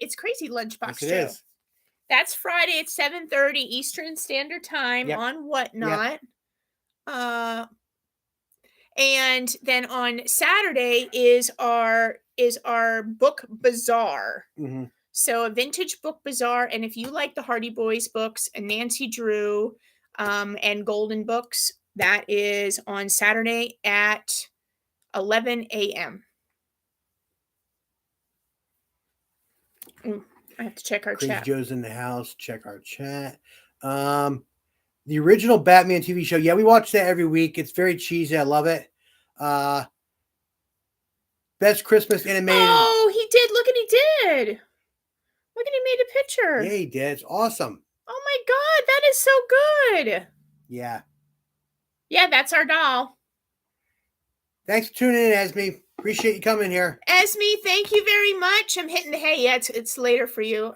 It's Crazy Lunchbox Joe. It is. That's Friday at 7:30 Eastern Standard Time on Whatnot. Yep. And then on Saturday is our book bazaar. Mm-hmm. So a vintage book bazaar, and if you like the Hardy Boys books and Nancy Drew and Golden Books, that is on Saturday at 11 a.m. I have to check our chat. Joe's in the house. Check our chat. The original Batman TV show. Yeah, we watch that every week. It's very cheesy. I love it. Best Christmas animated. Oh, he did. Look at he did. Look at he made a picture. Yeah, he did. It's awesome. Oh my God, that is so good. Yeah. Yeah, that's our doll. Thanks for tuning in, Esme. Appreciate you coming here. Esme, thank you very much. I'm hitting the hay. Yeah, it's later for you.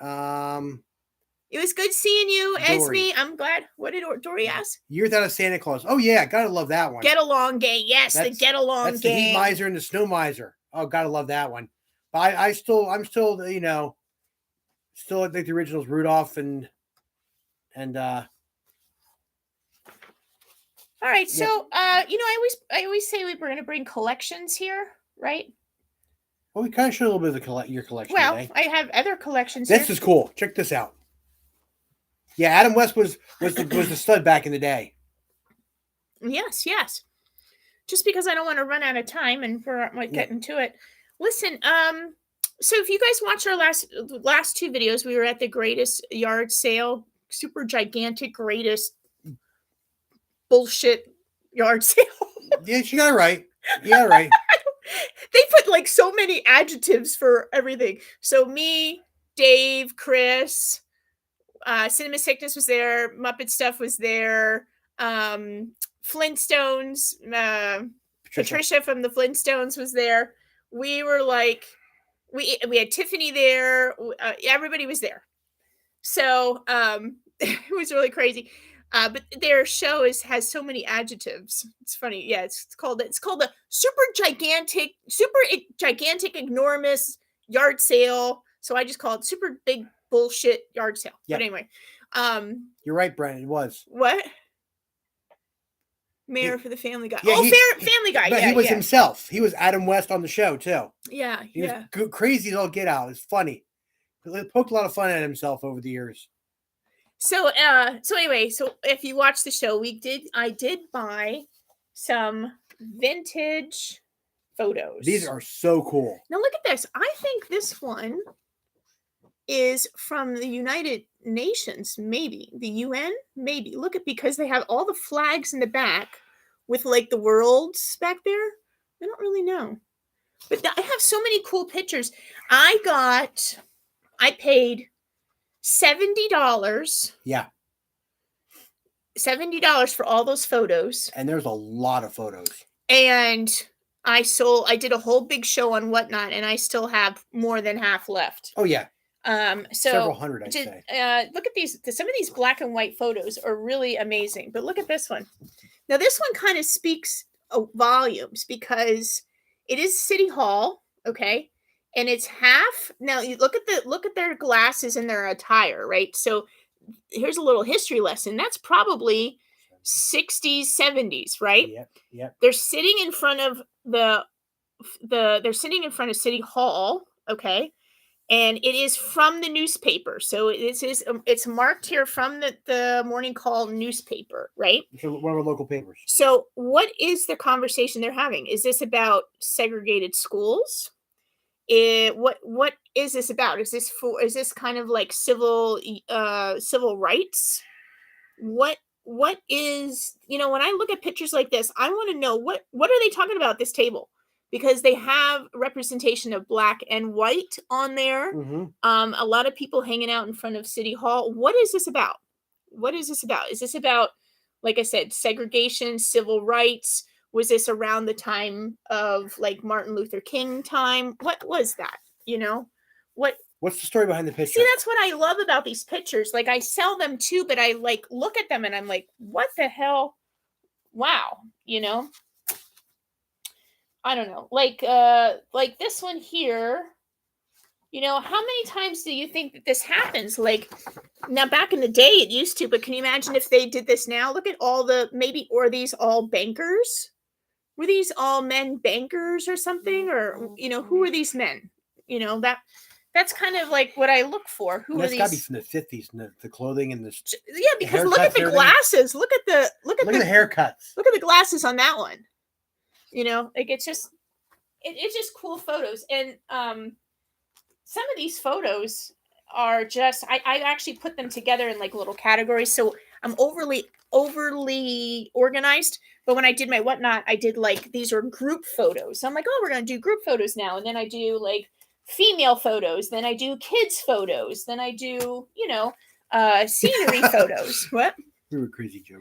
It was good seeing you, Dory. Esme. I'm glad. What did Dory ask? You're without a Santa Claus. Oh yeah, gotta love that one. Get Along Gang. Yes, the Get Along Gang. That's the Heat Miser and the Snow Miser. Oh, gotta love that one. But I'm still, still I think the original's Rudolph and All right, so I always say we were going to bring collections here, right? Well, we kind of showed a little bit of your collection. Well, today. I have other collections. This is cool. Check this out. Yeah, Adam West was the stud back in the day. Yes. Just because I don't want to run out of time and we're getting to it. Listen, so if you guys watch our last 2 videos, we were at the greatest yard sale, super gigantic, greatest bullshit yard sale. Yeah, she got it right. Yeah, right. They put like so many adjectives for everything. So me, Dave, Chris, Cinema Sickness was there, Muppet Stuff was there, Flintstones, Patricia from the Flintstones was there. We were like, we had Tiffany there. Everybody was there. So it was really crazy. But their show has so many adjectives. It's funny. Yeah, it's called the super gigantic, enormous yard sale. So I just call it super big bullshit yard sale. Yep. But anyway, you're right, Brent. It was what? Mayor for the Family Guy. Yeah, Family Guy. But he was himself. He was Adam West on the show too. Yeah, he was crazy to get out. It's funny. He poked a lot of fun at himself over the years. So anyway, so if you watch the show, I did buy some vintage photos. These are so cool. Now look at this. I think this one is from the United Nations, maybe the UN, maybe. Look at, because they have all the flags in the back with like the worlds back there. I don't really know, but I have so many cool pictures. I paid $70. Yeah. $70 for all those photos. And there's a lot of photos. And I did a whole big show on Whatnot, and I still have more than half left. Oh yeah. So several hundred, I'd say. Look at these. Some of these black and white photos are really amazing. But look at this one. Now, this one kind of speaks volumes because it is City Hall, okay, and it's half. Now, you look at their glasses and their attire, right? So here's a little history lesson. That's probably 60s, 70s, right? Yep. They're sitting in front of they're sitting in front of City Hall, okay? And it is from the newspaper. So it's marked here from the Morning Call newspaper, right? So one of our local papers. So what is the conversation they're having? Is this about segregated schools? What is this about? Is this kind of like civil rights? What is, when I look at pictures like this, I want to know what are they talking about at this table? Because they have representation of black and white on there. Mm-hmm. A lot of people hanging out in front of City Hall. What is this about? What is this about? Is this about, like I said, segregation, civil rights? Was this around the time of like Martin Luther King time? What was that? What's the story behind the picture? See, that's what I love about these pictures. Like, I sell them too, but I like look at them and I'm like, what the hell? Wow. I don't know, like this one here, how many times do you think that this happens? Like, now back in the day it used to, but can you imagine if they did this now? Look at all or these all bankers? Were these all men bankers or something? Or, who are these men? That's kind of like what I look for. Who are these? That's gotta be from the 50s, and the clothing and yeah, because look at the glasses. Look at the haircuts. Look at the glasses on that one. Like it's just cool photos. And some of these photos are just, I actually put them together in like little categories. So I'm overly organized. But when I did my whatnot, I did like, these are group photos. So I'm like, oh, we're going to do group photos now. And then I do like female photos. Then I do kids photos. Then I do, scenery photos. What? We were crazy, Joe.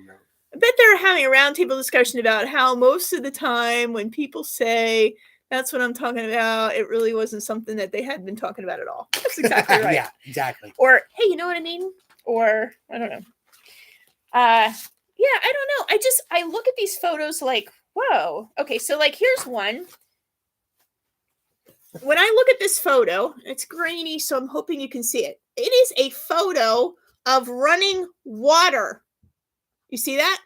I bet they're having a roundtable discussion about how most of the time when people say that's what I'm talking about, it really wasn't something that they had been talking about at all. That's exactly right. Yeah, exactly. Or, hey, you know what I mean? Or, I don't know. Yeah, I don't know. I look at these photos like, whoa. Okay, so like here's one. When I look at this photo, it's grainy, so I'm hoping you can see it. It is a photo of running water. You see that?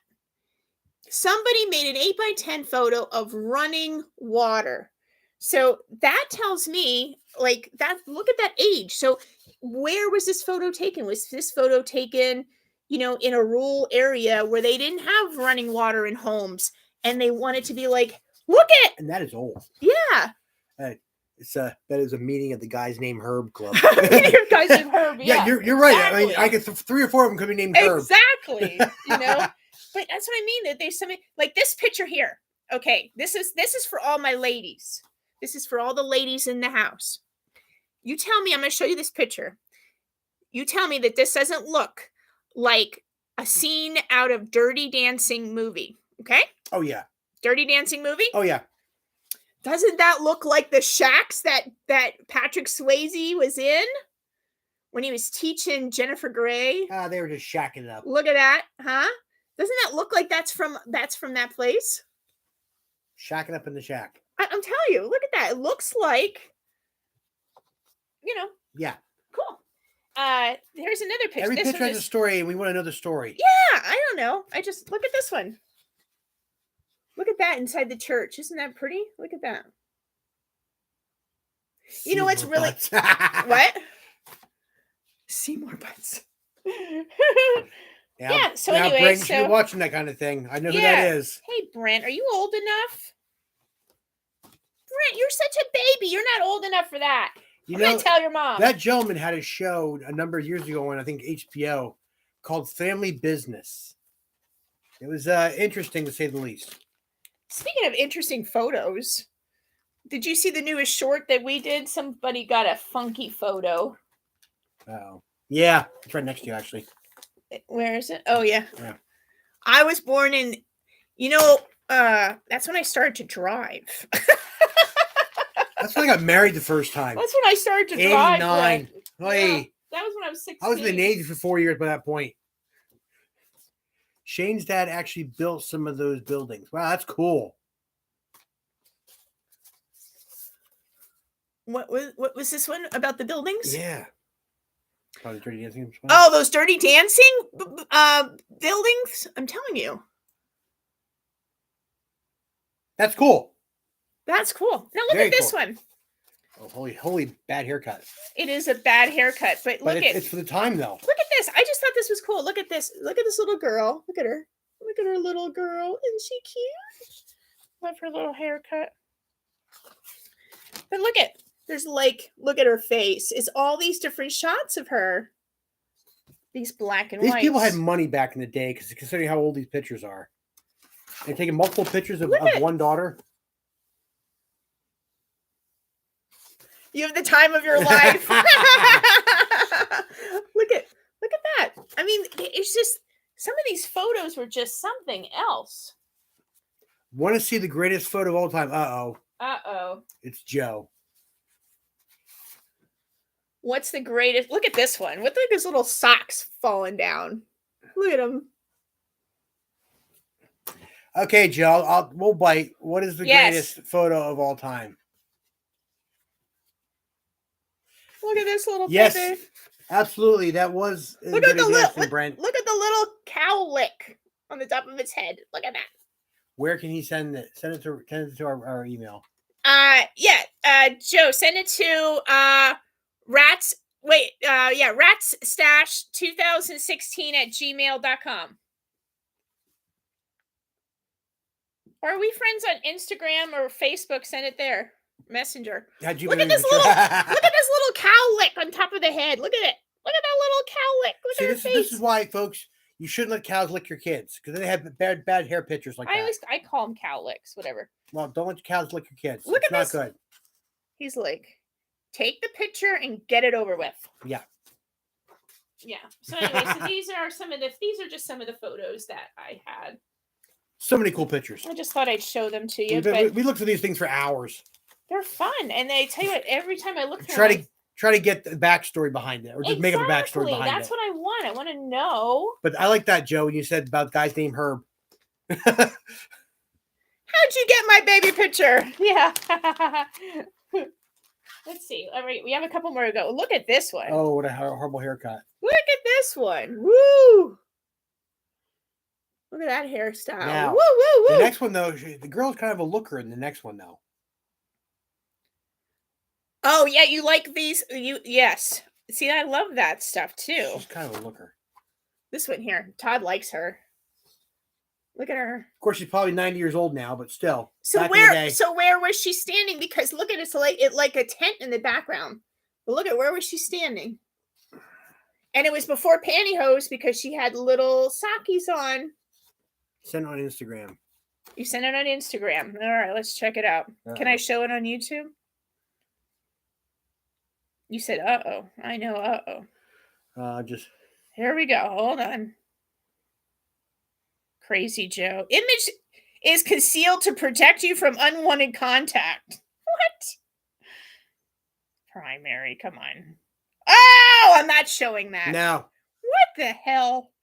Somebody made an 8x10 photo of running water. So that tells me, like, that. Look at that age. So where was this photo taken? Was this photo taken, in a rural area where they didn't have running water in homes and they wanted to be like, look at. And that is old. Yeah. That is a meeting of the Guys Named Herb Club. Meeting of Guys Named Herb. Yeah, you're right. Exactly. I mean, I get 3 or 4 of them could be named Herb. Exactly. But that's what I mean. That there's something like this picture here. Okay, this is for all my ladies. This is for all the ladies in the house. You tell me, I'm going to show you this picture. You tell me that this doesn't look like a scene out of Dirty Dancing movie. Okay? Oh, yeah. Dirty Dancing movie? Oh, yeah. Doesn't that look like the shacks that Patrick Swayze was in when he was teaching Jennifer Grey? They were just shacking it up. Look at that, huh? Doesn't that look like that's from that place? Shacking up in the shack. I'm telling you, look at that. It looks like, Yeah. Cool. Here's another picture. Every picture has a story, and we want to know the story. Yeah, I don't know. I just look at this one. Look at that inside the church. Isn't that pretty? Look at that. You know what's really what? Seymour Butts. Yeah. So anyway, Brent, you should be watching that kind of thing. I know who that is. Hey, Brent, are you old enough? Brent, you're such a baby. You're not old enough for that. I'm gonna tell your mom. That gentleman had a show a number of years ago on, I think, HBO called Family Business. It was interesting to say the least. Speaking of interesting photos, did you see the newest short that we did? Somebody got a funky photo. Oh, yeah. It's right next to you, actually. Where is it? Oh, yeah. Yeah. I was born in, that's when I started to drive. That's when I got married the first time. That's when I started to drive. 89. Hey, that was when I was 16. I was in the Navy for 4 years by that point. Shane's dad actually built some of those buildings. Wow, that's cool. What was this one about the buildings? Yeah. Probably Dirty Dancing. Oh, those Dirty Dancing buildings. I'm telling you. That's cool. That's cool. Now look at this one. Oh, holy bad haircut. It is a bad haircut, but it's for the time though. Look at this. I just thought this was cool. Look at this. Look at this little girl. Look at her. Look at her little girl. Isn't she cute? Love her little haircut. But there's look at her face. It's all these different shots of her. These black and white. These people had money back in the day because considering how old these pictures are. And taking multiple pictures of one daughter. You have the time of your life. Look at that. I mean, it's just some of these photos were just something else. Want to see the greatest photo of all time? Uh-oh. It's Joe. What's the greatest? Look at this one. Look at his little socks falling down. Look at him. Okay, Joe, we'll bite. What is the greatest photo of all time? Look at this little Yes, baby. Absolutely. That was look at the little Brent. Look at the little cowlick on the top of its head. Look at that. Where can he send it? Send it to our email. Joe, send it to ratsstash2016@gmail.com. Are we friends on Instagram or Facebook? Send it there. Messenger. Look at this little cowlick on top of the head. Look at it. Look at that little cowlick. Look at her face. This is why, folks, you shouldn't let cows lick your kids because then they have bad hair pictures like that. I call them cowlicks, whatever. Well, don't let cows lick your kids. Look at this. Not good. He's like, take the picture and get it over with. Yeah. Yeah. So anyway, so these are just some of the photos that I had. So many cool pictures. I just thought I'd show them to you. We looked at these things for hours. They're fun, and I tell you what, every time I look at them, try to get the backstory behied it, or just make up a backstory behind it. That's what I want. I want to know. But I like that, Joe, when you said about the guy's named Herb. How'd you get my baby picture? Yeah. Let's see. All right, we have a couple more to go. Look at this one. Oh, what a horrible haircut. Look at this one. Woo! Look at that hairstyle. Now, woo, woo, woo. The next one, though, the girl's kind of a looker in the next one, though. Oh, yeah, you like these? Yes. See, I love that stuff, too. She's kind of a looker. This one here. Todd likes her. Look at her. Of course, she's probably 90 years old now, but still. So where was she standing? Because look at it's like a tent in the background. But look at where was she standing? And it was before pantyhose because she had little sockies on. Send it on Instagram. You sent it on Instagram. All right, let's check it out. Can I show it on YouTube? You said, uh-oh. I know, uh-oh. Here we go. Hold on. Crazy Joe. Image is concealed to protect you from unwanted contact. What? Primary, come on. Oh, I'm not showing that. No. What the hell?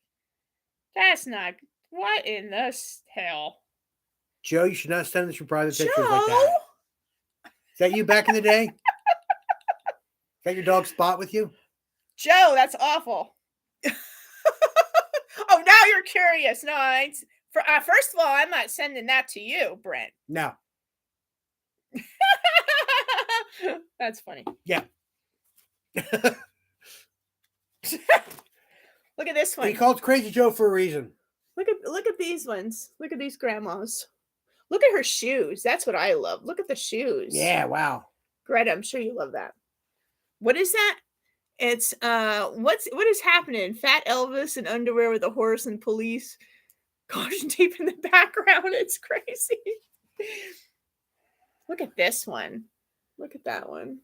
That's not... What in the hell? Joe, you should not send us your private pictures like that. Is that you back in the day? Is that your dog Spot with you? Joe, that's awful. Oh, now you're curious. No, first of all, I'm not sending that to you, Brent. No. That's funny. Yeah. Look at this one. He called Crazy Joe for a reason. Look at these ones. Look at these grandmas. Look at her shoes. That's what I love. Look at the shoes. Yeah, wow. Greta, I'm sure you love that. What is that? It's what is happening? Fat Elvis in underwear with a horse and police caution tape in the background. It's crazy. Look at this one. Look at that one.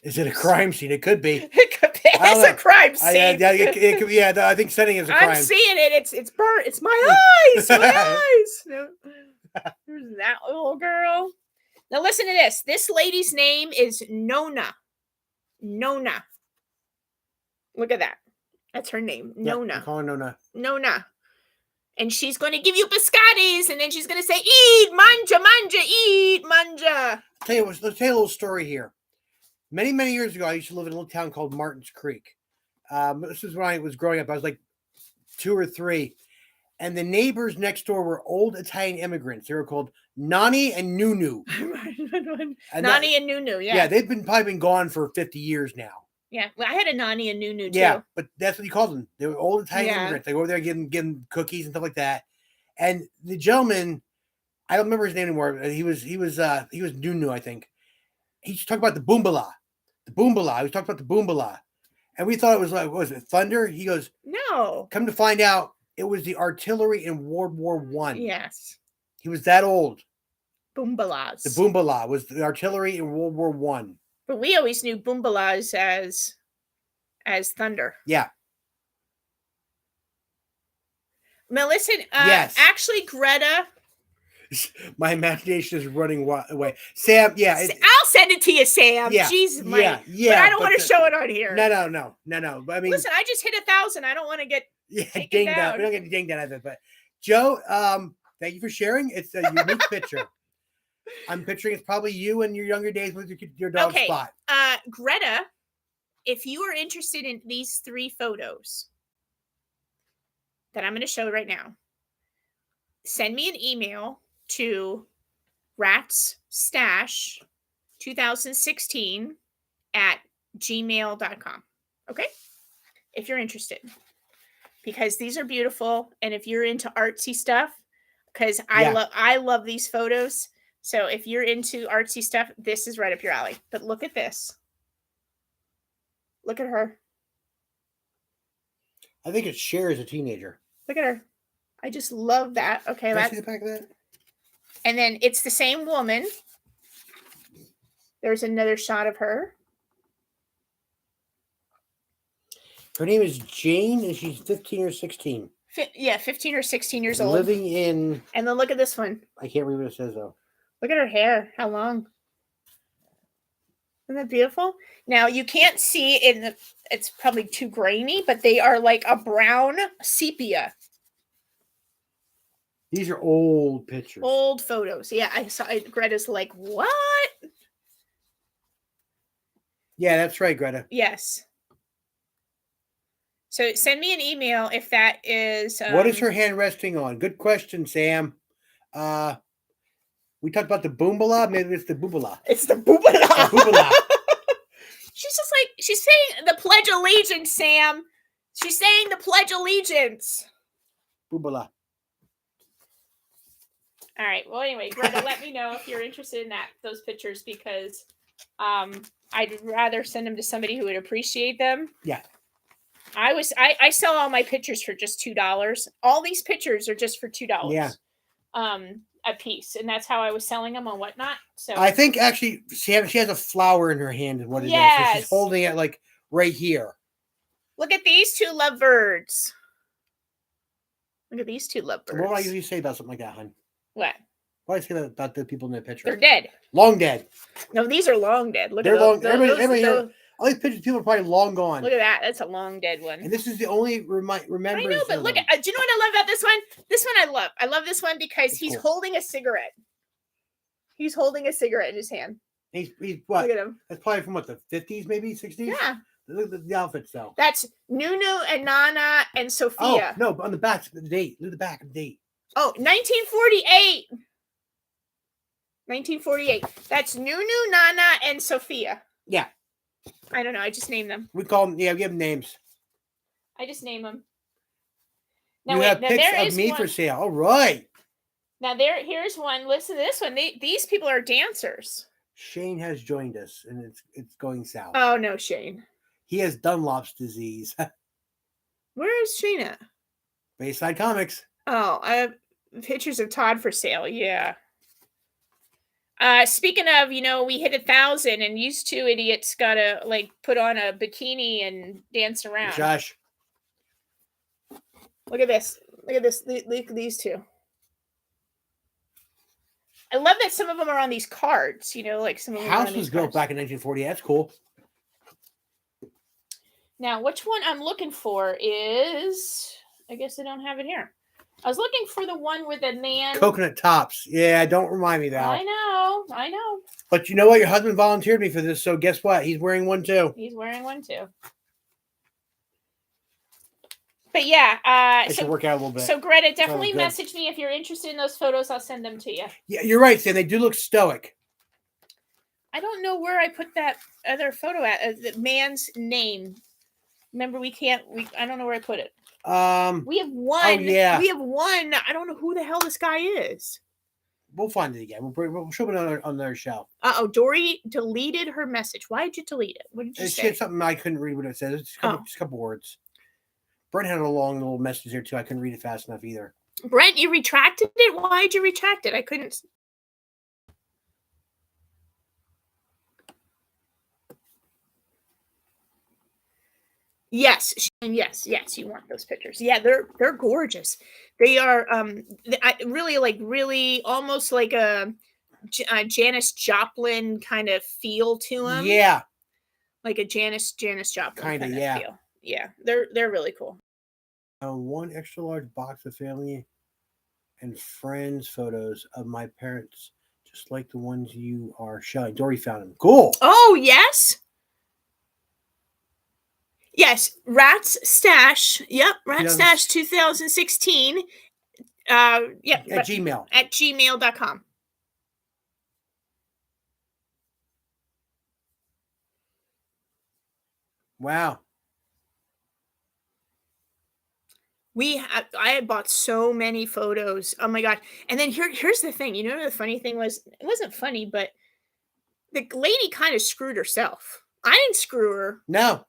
Is it a crime scene? It could be. It could be. It's a crime scene. It could be. Yeah, I think setting is a crime. I'm seeing it. It's burnt. It's my eyes. My eyes. No. There's that little girl. Now listen to this. This lady's name is Nona. Nona. Look at that. That's her name. Yep, Nona. I'm calling Nona. Nona. And she's going to give you biscottis, and then she's going to say, eat, manja, manja, eat, manja. Let's tell you a little story here. Many, many years ago, I used to live in a little town called Martins Creek. This is when I was growing up. I was like 2 or 3. And the neighbors next door were old Italian immigrants. They were called Nani and Nunu. Nani and Nunu, yeah. Yeah, they've probably been gone for 50 years now. Yeah, well, I had a Nani and Nunu too. Yeah, but that's what he called them. They were old Italian immigrants. They go over there giving cookies and stuff like that. And the gentleman, I don't remember his name anymore. He was Nunu, I think. He talked about the boombala. The boombala. He was talking about the boombala. And we thought it was like, what was it, thunder? He goes, no. Come to find out, it was the artillery in World War I. Yes. He was that old. Boombalas. The boombala was the artillery in World War I. But we always knew boombalas as thunder. Yeah. Now listen, yes. Actually, Greta. My imagination is running away. Sam, yeah. I'll send it to you, Sam. Yeah. Jesus, yeah. But I don't want to show it on here. No. But I mean, listen, I just hit 1,000. I don't want to get dinged out. We're not getting dinged out of it. But Joe, thank you for sharing. It's a unique picture. I'm picturing it's probably you in your younger days with your dog Spot. Greta, if you are interested in these 3 photos that I'm going to show right now, send me an email to ratsstash2016 at gmail.com. Okay? If you're interested. Because these are beautiful. And if you're into artsy stuff, because I love these photos. So if you're into artsy stuff, this is right up your alley. But look at this. Look at her. I think it's Cher as a teenager. Look at her. I just love that. Okay, let's see the back of that. And then it's the same woman. There's another shot of her. Her name is Jane, and she's 15 or 16. 15 or 16 years old. Living in... And then look at this one. I can't read what it says, though. Look at her hair. How long? Isn't that beautiful? Now, you can't see it. It's probably too grainy, but they are like a brown sepia. These are old pictures. Old photos. Yeah, I saw it. Greta's like, what? Yeah, that's right, Greta. Yes. So send me an email if that is... what is her hand resting on? Good question, Sam. We talked about the boombala. Maybe it's the boobala. It's the boobala. The boobala. She's just like, she's saying the Pledge of Allegiance, Sam. She's saying the Pledge of Allegiance. Boobala. All right. Well, anyway, Greta, let me know if you're interested in those pictures, because I'd rather send them to somebody who would appreciate them. Yeah. I sell all my pictures for just $2. All these pictures are just for $2. Yeah. A piece, and that's how I was selling them on Whatnot. So I think actually she has a flower in her hand, is what it is. So she's holding it like right here. Look at these 2 lovebirds. Look at these 2 lovebirds. What do I usually say about something like that, hon? What? What do I say about the people in the picture? They're dead. Long dead. No, these are long dead. Look They're at long. those. Everybody here, all these pictures, people are probably long gone. Look at that. That's a long dead one. And this is the only remembrance. I know, but look at. Do you know what I love about this one? This one I love. I love this one because he's holding a cigarette. He's holding a cigarette in his hand. He's what? Look at him. That's probably from what, the 50s, maybe 60s. Yeah. Look at the outfits though. That's Nunu and Nana and Sophia. Oh no, but on the back, the date. Look at the back of the date. Oh, 1948. 1948. That's Nunu, Nana, and Sophia. Yeah. I don't know. I just named them. We call them. Yeah, we give them names. I just name them. Now, you have pics of me for sale. All right. Now here's one. Listen to this one. These people are dancers. Shane has joined us, and it's going south. Oh no, Shane. He has Dunlop's disease. Where is Shane at? Bayside Comics. Oh, I have pictures of Todd for sale. Yeah. Speaking of, we hit 1,000, and these 2 idiots gotta put on a bikini and dance around. Josh. Look at this. Look at this. Look at these 2. I love that some of them are on these cards. Some of them. House was built back in 1940. That's cool. Now, which one I'm looking for is, I guess I don't have it here. I was looking for the one with the man. Coconut tops. Yeah, don't remind me, Val. I know. But you know what? Your husband volunteered me for this, so guess what? He's wearing one too. He's wearing one too. But yeah, it should work out a little bit. So Greta, definitely message me if you're interested in those photos. I'll send them to you. Yeah, you're right, Sam. They do look stoic. I don't know where I put that other photo at. The man's name. Remember, I don't know where I put it. We have one. Oh, yeah. We have one. I don't know who the hell this guy is. We'll find it again. We'll show it on their shelf. Dory deleted her message. Why did you delete it? What did you say? It's something I couldn't read what it says. It's just a couple words. Brent had a long little message here too. I couldn't read it fast enough either. Brent, you retracted it? Why did you retract it? I couldn't. Yes, you want those pictures. Yeah, they're gorgeous. They are really almost like a Janis Joplin kind of feel to them. Yeah, like a Janis Joplin kind of yeah. feel. Yeah, they're really cool. One extra large box of family and friends photos of my parents, just like the ones you are showing. Dory found them. Cool. Oh yes. Yes, Rat's Stash. Yep, Rat's Stash 2016. Yep. At Gmail. At gmail.com. Wow. I had bought so many photos. Oh my god. And then here's the thing. You know, the funny thing was, it wasn't funny, but the lady kind of screwed herself. I didn't screw her. No.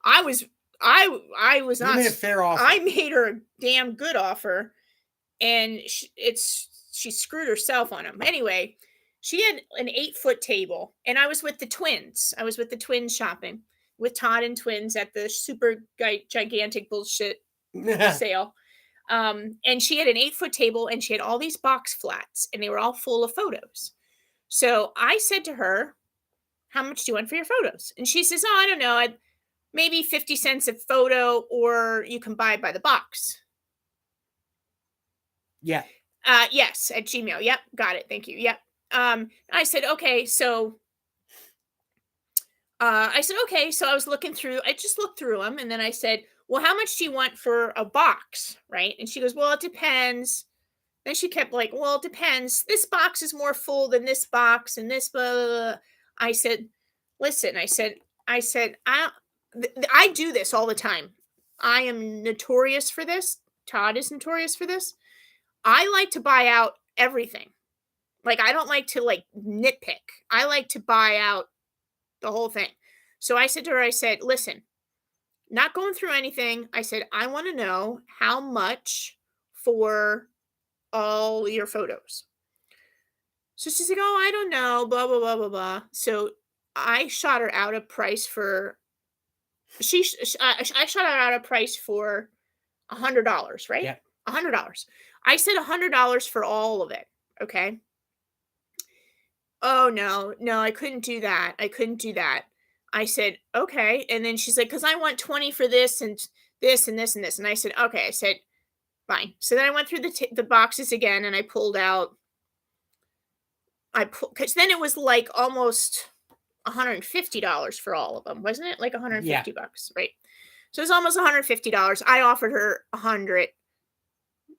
I was not. You made a fair offer. I made her a damn good offer, and she screwed herself on him. Anyway, she had an 8-foot table, and I was with the twins. I was with the twins shopping with Todd and twins at the super gigantic bullshit sale. And she had an 8-foot table, and she had all these box flats, and they were all full of photos. So I said to her, "How much do you want for your photos?" And she says, "Oh, I don't know. Maybe 50 cents a photo, or you can buy it by the box." Yeah. Yes, at Gmail. Yep. Got it. Thank you. Yep. I said, okay, so I was looking through, I just looked through them, and then I said, well, how much do you want for a box? Right. And she goes, well, it depends. Then she kept like, well, it depends. This box is more full than this box, and this, blah, blah, blah. I said, listen, I said, I do this all the time. I am notorious for this. Todd is notorious for this. I like to buy out everything. Like, I don't like to like nitpick. I like to buy out the whole thing. So I said to her, I said, listen, not going through anything. I said, I want to know how much for all your photos. So she's like, oh, I don't know, blah, blah, blah, blah, blah. So I shot her out a price for I shot out a price for $100, right? Yeah. $100. I said $100 for all of it. Okay. Oh no, I couldn't do that. I said, okay. And then she's like, because I want 20 for this and this and this and this. And I said, okay. I said, fine. So then I went through the boxes again, and I pulled out. Because then it was like almost $150 for all of them, wasn't it? Like $150 bucks, right? So it was almost $150. I offered her $100.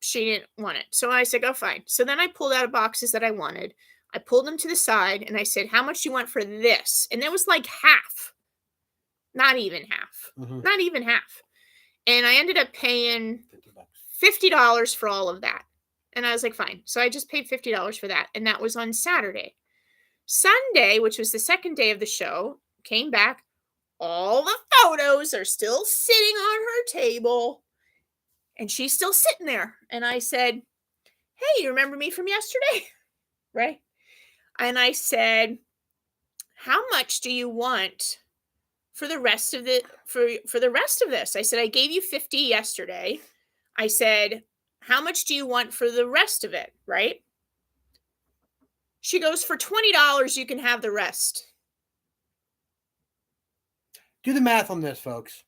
She didn't want it. So I said, go fine. So then I pulled out boxes that I wanted. I pulled them to the side, and I said, how much do you want for this? And it was like half. Not even half. Mm-hmm. Not even half. And I ended up paying $50 for all of that. And I was like, fine. So I just paid $50 for that. And that was on Saturday. Sunday, which was the second day of the show, came back. All the photos are still sitting on her table. And she's still sitting there. And I said, hey, you remember me from yesterday? Right? And I said, how much do you want for the rest of for the rest of this? I said, I gave you 50 yesterday. I said, how much do you want for the rest of it? Right? She goes, for $20, you can have the rest. Do the math on this, folks.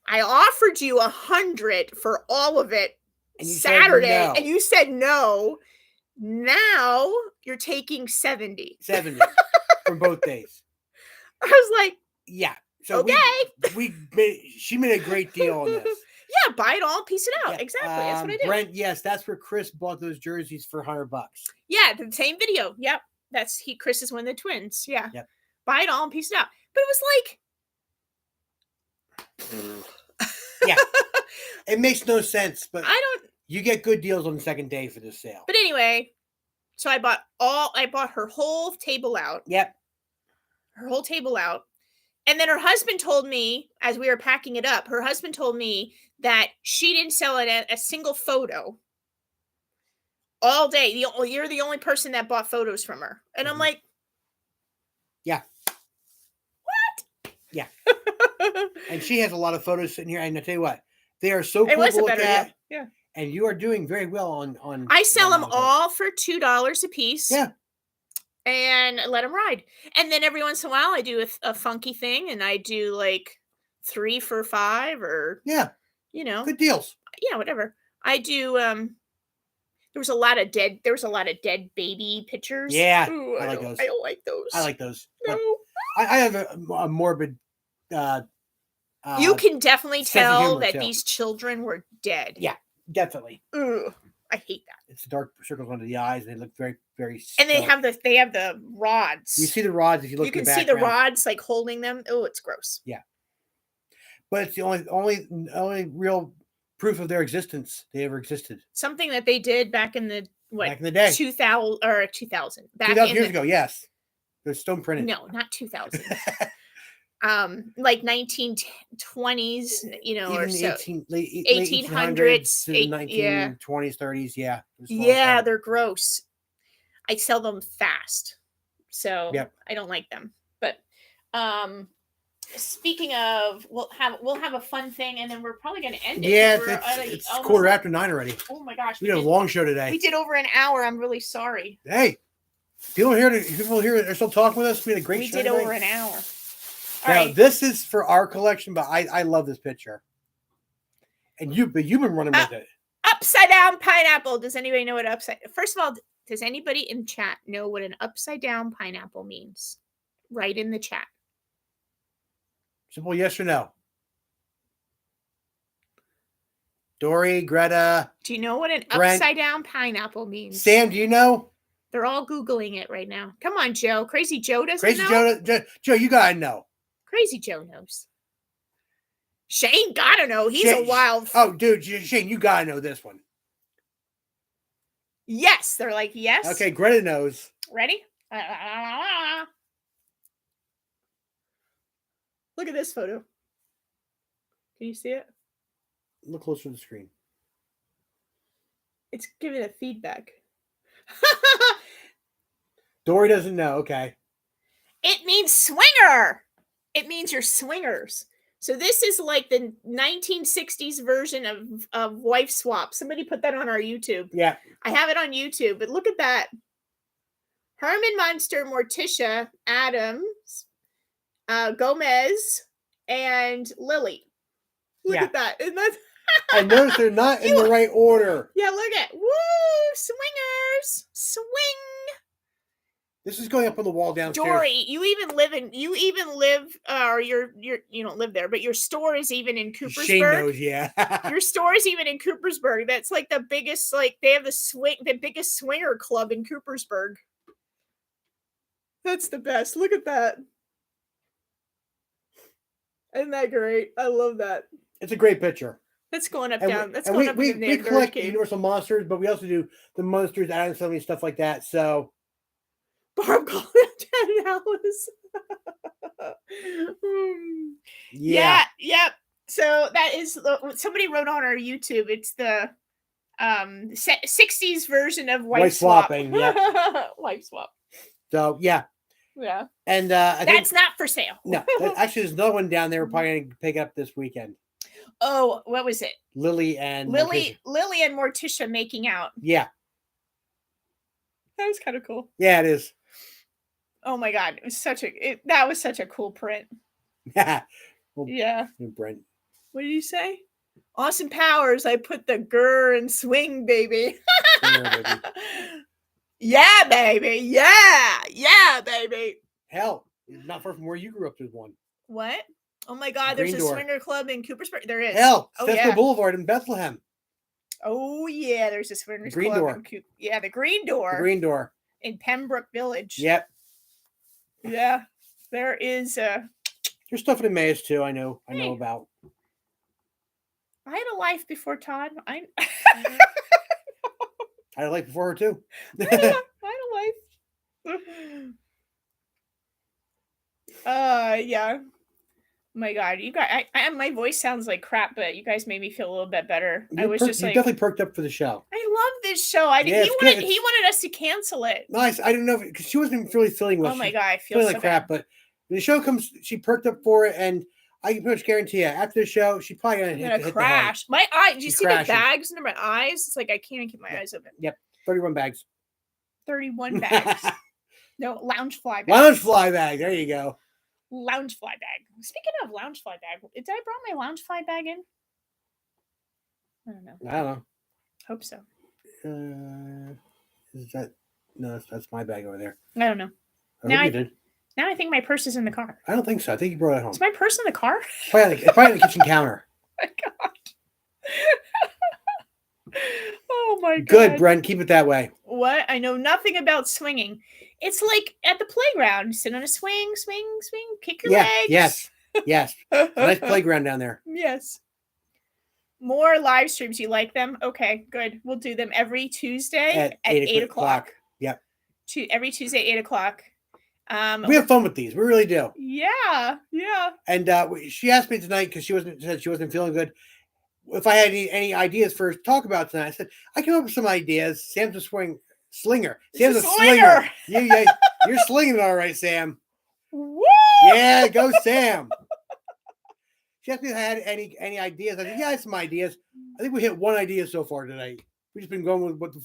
I offered you 100 for all of it And you Saturday, said no. and you said no. Now you're taking 70. 70 from both days. I was like, yeah. So okay. She made a great deal on this. Yeah, buy it all, piece it out. Yeah. Exactly. That's what I did. Brent, yes, that's where Chris bought those jerseys for $100. Yeah, the same video. Yep. Chris is one of the twins. Yeah. Yep. Buy it all and piece it out. But it was like yeah. It makes no sense, but you get good deals on the second day for this sale. But anyway, so I bought her whole table out. Yep. Her whole table out. And then her husband told me, as we were packing it up, her husband told me that she didn't sell it a single photo all day. You're the only person that bought photos from her. And I'm like, yeah. What? Yeah. And she has a lot of photos sitting here. And I tell you what, they are so cool to look at. Yeah. And you are doing very well on. I sell them all for $2 a piece. Yeah. And let them ride. And then every once in a while, I do a funky thing, and I do like 3 for $5, or good deals. Yeah, whatever. I do. There was a lot of dead baby pictures. Yeah, ooh, I like those. I don't like those. I like those. No, I have a morbid. You can definitely tell that too. These children were dead. Yeah, definitely. Ugh, I hate that. It's the dark circles under the eyes. They look very, very. And they have the rods. You see the rods if you look. You can see the rods like holding them. Oh, it's gross. Yeah, but it's the only real proof of their existence they ever existed. Something that they did back in the day 2000 or 2000 years ago. Yes, they're stone printed. No, not 2000. Like 1920s, or so. Late 1800s, 1920s, 30s. Yeah. Yeah, they're gross. I sell them fast, so I don't like them. But speaking of, we'll have a fun thing, and then we're probably going to end it. Yeah, it's 9:15 already. Oh my gosh, we did a long show today. We did over an hour. I'm really sorry. Hey, people here are still talking with us. We had a great show. We did over an hour. Now, this is for our collection, but I love this picture. And you've been running with it. Upside down pineapple. Does anybody know what First of all, does anybody in chat know what an upside down pineapple means? Write in the chat. Simple yes or no. Dory, Greta. Do you know what an upside down pineapple means? Sam, do you know? They're all Googling it right now. Come on, Joe. Crazy Joe doesn't know. Joe, you gotta know. Crazy Joe knows. Shane gotta know. He's a wild. Oh, dude, Shane, you gotta know this one. Yes, they're like yes. Okay, Greta knows. Ready? Look at this photo. Can you see it? Look closer to the screen. It's giving it feedback. Dory doesn't know. Okay. It means swinger. It means you're swingers. So this is like the 1960s version of Wife Swap. Somebody put that on our YouTube. Yeah. I have it on YouTube, but look at that. Herman Munster, Morticia, Adams, Gomez, and Lily. Look at that. Isn't that? I noticed they're not in the right order. Yeah, look at woo swingers, swing. This is going up on the wall downstairs. Dory, you even live, or you don't live there, but your store is even in Coopersburg. Shane knows, yeah. Your store is even in Coopersburg. That's like the biggest, they have the biggest swinger club in Coopersburg. That's the best. Look at that. Isn't that great? I love that. It's a great picture. That's going up down. We collect Universal Monsters, but we also do the Monsters, Addams Family, stuff like that. So Barb called it Alice. Yeah. Yep. So that is, somebody wrote on our YouTube. It's the 60s version of Wife Swapping. Yeah. Wife Swap. So yeah. Yeah. And that's not for sale. No, actually, there's another one down there. We're probably going to pick up this weekend. Oh, what was it? Lily and Morticia making out. Yeah. That was kind of cool. Yeah, it is. Oh my God. It was that was such a cool print. Well, Yeah. Brent. What did you say? Austin Powers, I put the grr and swing, baby. Baby. Yeah, baby. Yeah, baby. Hell, not far from where you grew up, there's one. What? Oh my God, Green there's Door. a swinger club in Coopersburg. There is. Hell, Oh, Cessna yeah. Boulevard in Bethlehem. Oh, yeah, there's a swingers Green club. Door. Yeah, the Green Door. The Green Door. In Pembroke Village. Yep. Yeah, there is a... There's stuff in Emmaus, too, I know about. I had a life before Todd. I had a life before her, too. I had a life. Yeah. My God, you guys, my voice sounds like crap, but you guys made me feel a little bit better. I was just you like, definitely perked up for the show. I love this show. He wanted us to cancel it. Nice. I didn't know because she wasn't really feeling well. Oh my God, I feel like crap. But when the show comes, she perked up for it, and I can pretty much guarantee you, after the show, she's probably gonna hit crash. My eye. Do you see the bags under my eyes? It's like I can't keep my eyes open. Yep, 31 bags. 31 bags. No, lounge fly bag. Lounge fly bag. There you go. Lounge fly bag. Speaking of lounge fly bag, did I brought my lounge fly bag in? I don't know. Hope so. Is that no? That's my bag over there. I don't know. I hope you did. Now I think my purse is in the car. I don't think so. I think you brought it home. Is my purse in the car? It's probably on the kitchen counter. Oh my God. Oh my God. Good, Brent. Keep it that way. What? I know nothing about swinging. It's like at the playground. Sit on a swing, kick your legs. Yes. Nice playground down there. Yes. More live streams. You like them? Okay, good. We'll do them every Tuesday at 8 o'clock. Yep. Every Tuesday, 8 o'clock. We have fun with these. We really do. Yeah. And she asked me tonight because she wasn't feeling good. If I had any ideas for us to talk about tonight, I said I came up with some ideas. Sam's a slinger. Sam's a slinger. You're slinging it all right, Sam. Woo! Yeah, go Sam. She asked me if I had any ideas. I said, yeah, I have some ideas. I think we hit one idea so far tonight. We've just been going with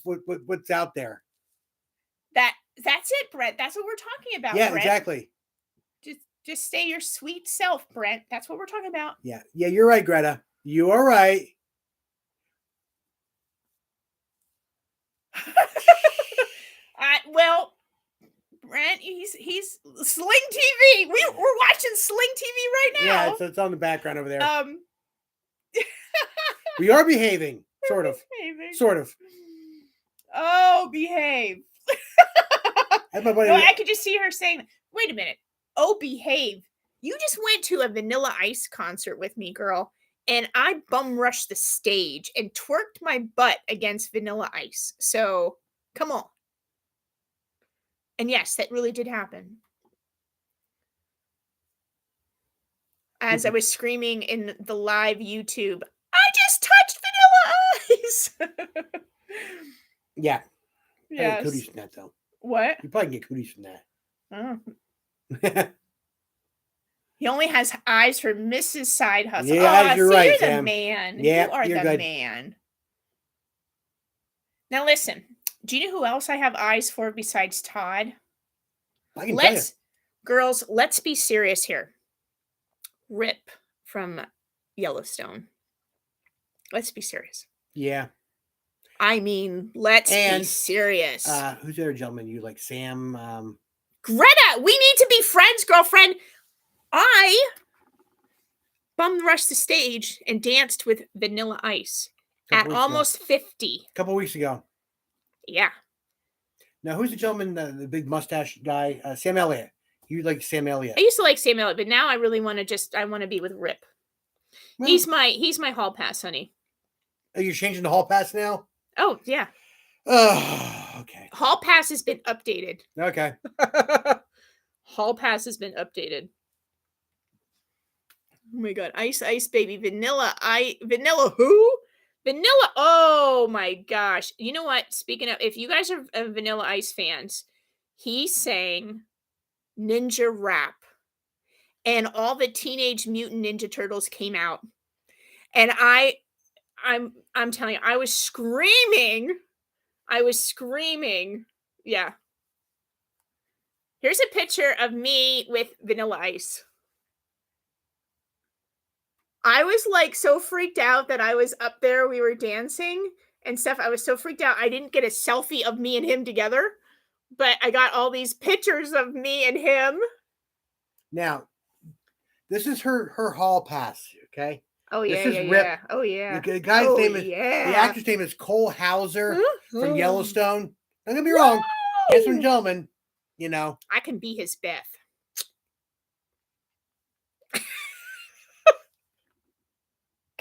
what's out there. That's it, Brent. That's what we're talking about. Yeah, Brent. exactly. Just stay your sweet self, Brent. That's what we're talking about. Yeah, you're right, Greta. You are right. Well, Brent, he's Sling TV. We're watching Sling TV right now. Yeah, it's on the background over there. We are behaving, sort of. Oh, behave. I could just see her saying, "Wait a minute. Oh, behave. You just went to a Vanilla Ice concert with me, girl." And I bum rushed the stage and twerked my butt against Vanilla Ice. So, come on. And yes, that really did happen. As I was screaming in the live YouTube, I just touched Vanilla Ice. Yeah. Yes. I get cooties from that, though. What? You probably can get cooties from that. Oh. He only has eyes for Mrs. Side Hustle. Yeah, you're right, you're Sam. the man. Yeah, you are you're the good. man. Now listen, do you know who else I have eyes for besides Todd? I can tell you. Girls, let's be serious here. Rip from Yellowstone. Let's be serious. Yeah. I mean, let's be serious. Who's the other gentleman you like? Sam? Greta, we need to be friends, girlfriend. I bum rushed the stage and danced with Vanilla Ice at almost 50. A couple weeks ago. Yeah. Now, who's the gentleman, the big mustache guy? Sam Elliott. You like Sam Elliott? I used to like Sam Elliott, but now I really want to be with Rip. Well, he's my hall pass, honey. Are you changing the hall pass now? Oh, yeah. Oh, okay. Hall pass has been updated. Okay. Hall pass has been updated. Oh my God. Ice baby. Vanilla who? Vanilla. Oh my gosh. You know what? Speaking of, if you guys are Vanilla Ice fans, he sang Ninja Rap and all the Teenage Mutant Ninja Turtles came out. And I'm telling you, I was screaming. Yeah. Here's a picture of me with Vanilla Ice. I was like so freaked out that I was up there. We were dancing and stuff. I was so freaked out. I didn't get a selfie of me and him together, but I got all these pictures of me and him. Now, this is her hall pass. Okay. Oh This yeah, is yeah, Rip. yeah. Oh yeah. The guy's Oh name is the yeah. actor's name is Cole Hauser from Yellowstone. Don't get me Woo! wrong, handsome gentleman. You know, I can be his Beth.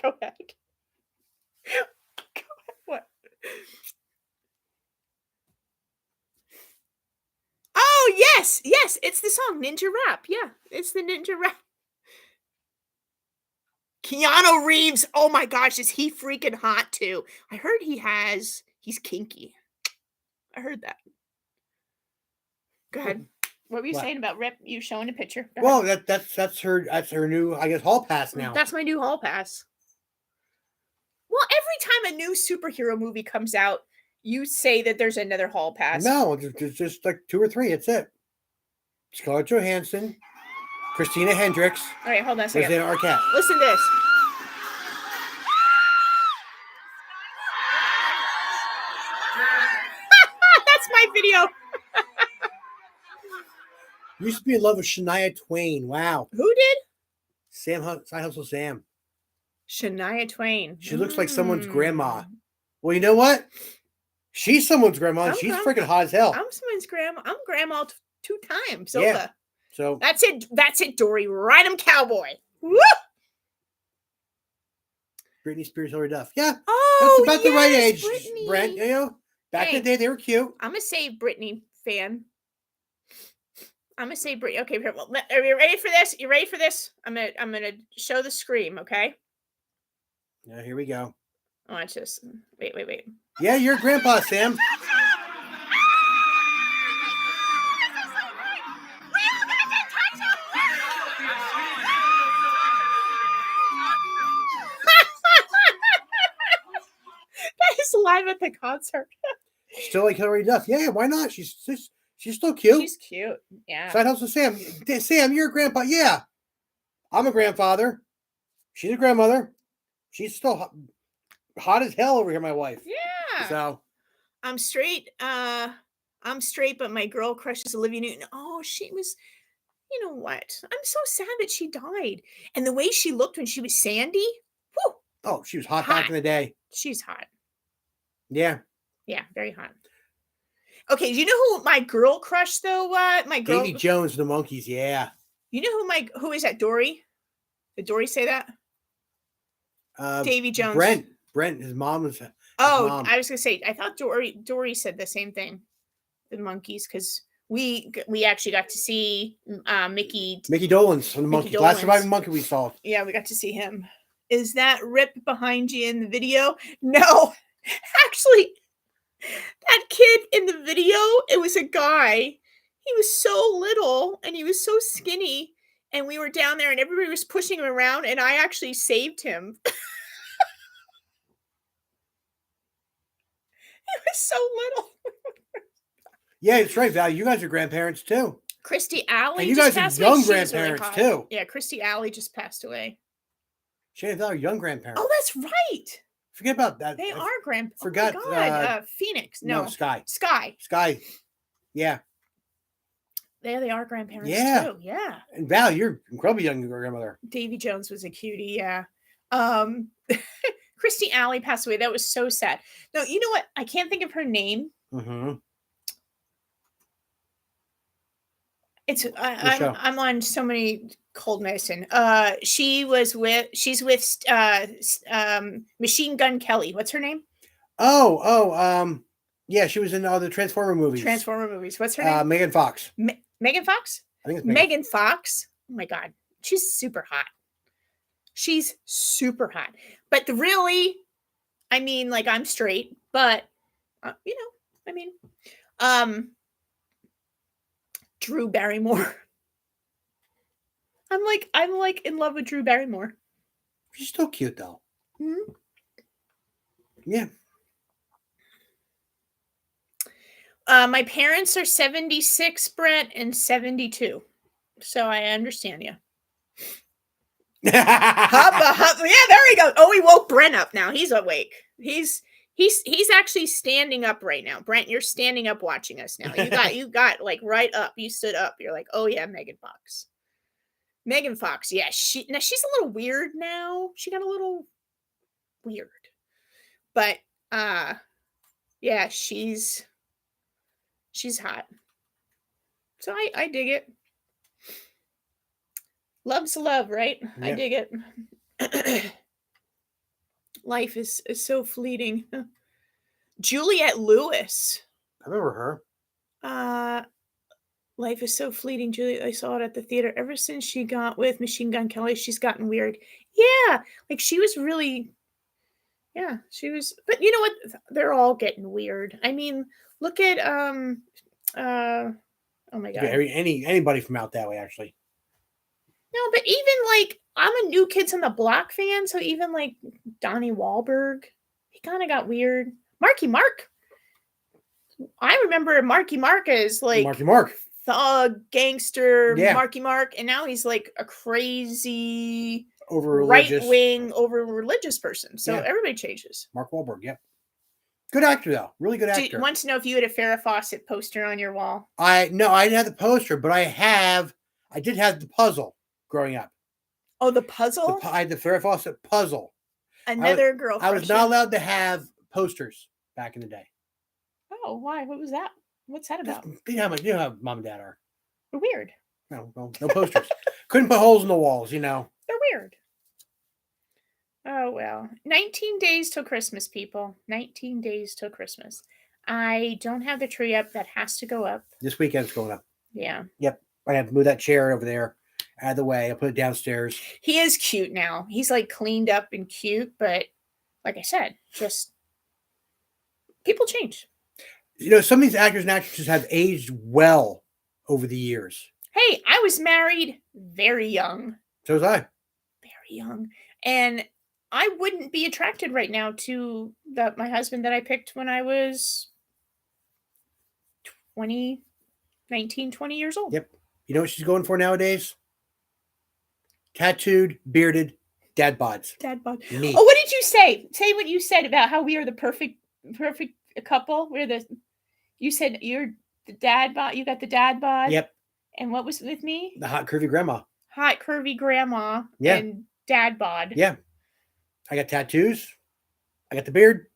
Go ahead. Go ahead. What? Oh yes, yes, it's the song Ninja Rap. Yeah, it's the Ninja Rap. Keanu Reeves. Oh my gosh, is he freaking hot too? I heard he's kinky. I heard that. Go ahead. What were you What? saying about Rip? You showing a picture? Go well, ahead. that's her new, I guess, hall pass now. That's my new hall pass. Well, every time a new superhero movie comes out, you say that there's another hall pass. No, there's just like 2 or 3. It's it. Scarlett Johansson, Christina Hendricks, All right, hold on a second. Rosanna Arquette. Listen to this. That's my video. Used to be in love with Shania Twain. Wow. Who did? Side Hustle Sam. Shania Twain. She looks like someone's grandma. Well, you know what? She's someone's grandma. And she's freaking hot as hell. I'm someone's grandma. I'm grandma 2 times. Yeah. Over. So That's it. That's it, Dory. Ride 'em, cowboy. Woo! Britney Spears, Hilary Duff. Yeah. Oh, That's about the right age, Britney. Brent. You know, back in the day, they were cute. I'm a Save Britney fan. I'm a Save Britney. Okay, well, are you ready for this? You ready for this? I'm gonna show the scream. Okay. Yeah, here we go. Watch this. Wait. Yeah, you're grandpa, Sam. That is live at the concert. Still like Hilary Duff. Yeah, why not? She's still cute. She's cute. Yeah. Side Hustle Sam. Sam, you're a grandpa. Yeah. I'm a grandfather. She's a grandmother. She's still hot as hell over here, my wife. Yeah. So I'm straight. I'm straight, but my girl crush is Olivia Newton. Oh, she was. You know what? I'm so sad that she died. And the way she looked when she was Sandy. Whew, oh, she was hot back in the day. she's hot. Yeah. Yeah, very hot. Okay, you know who my girl crush though? My girl. Davy Jones, the Monkees. Yeah. You know who is that? Dory. Did Dory say that? Davy Jones. Brent. His mom was. Oh, I was gonna say. I thought Dory said the same thing. The Monkees, because we actually got to see Mickey Dolenz from the Mickey Monkees. Last Dolenz. surviving monkey we saw. Yeah, we got to see him. Is that Rip behind you in the video? No, actually, that kid in the video, it was a guy. He was so little and he was so skinny, and we were down there and everybody was pushing him around, and I actually saved him. He was so little. Yeah, it's right, Val. You guys are grandparents too. Christy Alley. And you guys are young grandparents too. Yeah, Christy Alley just passed away. Shane and Val are young grandparents. Oh, that's right. Forget about that. They are grandparents. Forgot. Oh my God. Phoenix. No, Sky. Sky. Yeah. They are grandparents too. Yeah. And Val, you're incredibly young grandmother. Davy Jones was a cutie. Yeah. Christy Alley passed away. That was so sad. No, you know what? I can't think of her name. Mm-hmm. It's I'm on so many cold medicine. She's with Machine Gun Kelly. What's her name? Yeah, she was in all the Transformer movies. What's her name? Megan Fox. Megan Fox? I think it's Megan Fox. Oh my God. She's super hot. But really, I mean, like, I'm straight, but Drew Barrymore. I'm like in love with Drew Barrymore. She's still cute though. Mm-hmm. Yeah. My parents are 76, Brent, and 72. So I understand you. Hubba, hubba. Yeah, there we go. Oh, we woke Brent up now. He's awake. He's actually standing up right now. Brent, you're standing up watching us now. You got like right up. You stood up. You're like, oh yeah, Megan Fox. Megan Fox, yeah. She's a little weird now. She got a little weird. But yeah, she's hot. So I dig it. Love's love, right? Yep. I dig it. Life is so fleeting. Juliette Lewis. I remember her. Life is so fleeting, Juliet. I saw it at the theater. Ever since she got with Machine Gun Kelly, she's gotten weird. Yeah, like she was really. Yeah, she was. But you know what? They're all getting weird. I mean, look at oh my god. Anybody from out that way actually. No, but even like I'm a New Kids on the Block fan, so even like Donnie Wahlberg, he kind of got weird. Marky Mark. I remember Marky Mark as like Marky Mark. Thug, gangster, Yeah. Marky Mark, and now he's like a crazy over-religious, right-wing, over-religious person. So everybody changes. Mark Wahlberg, yep. Good actor though, really good actor. Do you want to know if you had a Farrah Fawcett poster on your wall? No, I didn't have the poster, but I did have the puzzle growing up. Oh, the puzzle? I had the Farrah Fawcett puzzle. Another girl. I was not allowed to have posters back in the day. Oh, why? What was that? What's that about? You know how mom and dad are. They're weird. No posters. Couldn't put holes in the walls, you know. They're weird. Oh, well. 19 days till Christmas, people. 19 days till Christmas. I don't have the tree up. That has to go up. This weekend's going up. Yeah. Yep. I have to move that chair over there out of the way. I'll put it downstairs. He is cute now. He's like cleaned up and cute, but like I said, just people change. You know, some of these actors and actresses have aged well over the years. Hey, I was married very young. So was I. Very young. And I wouldn't be attracted right now to my husband that I picked when I was 20 years old. Yep. You know what she's going for nowadays? Tattooed, bearded, dad bods. Dad bod. Me. Oh, what did you say? Say what you said about how we are the perfect couple. You said you're the dad bod. You got the dad bod. Yep. And what was with me? The hot curvy grandma. Hot curvy grandma. Yeah. And dad bod. Yeah. I got tattoos. I got the beard.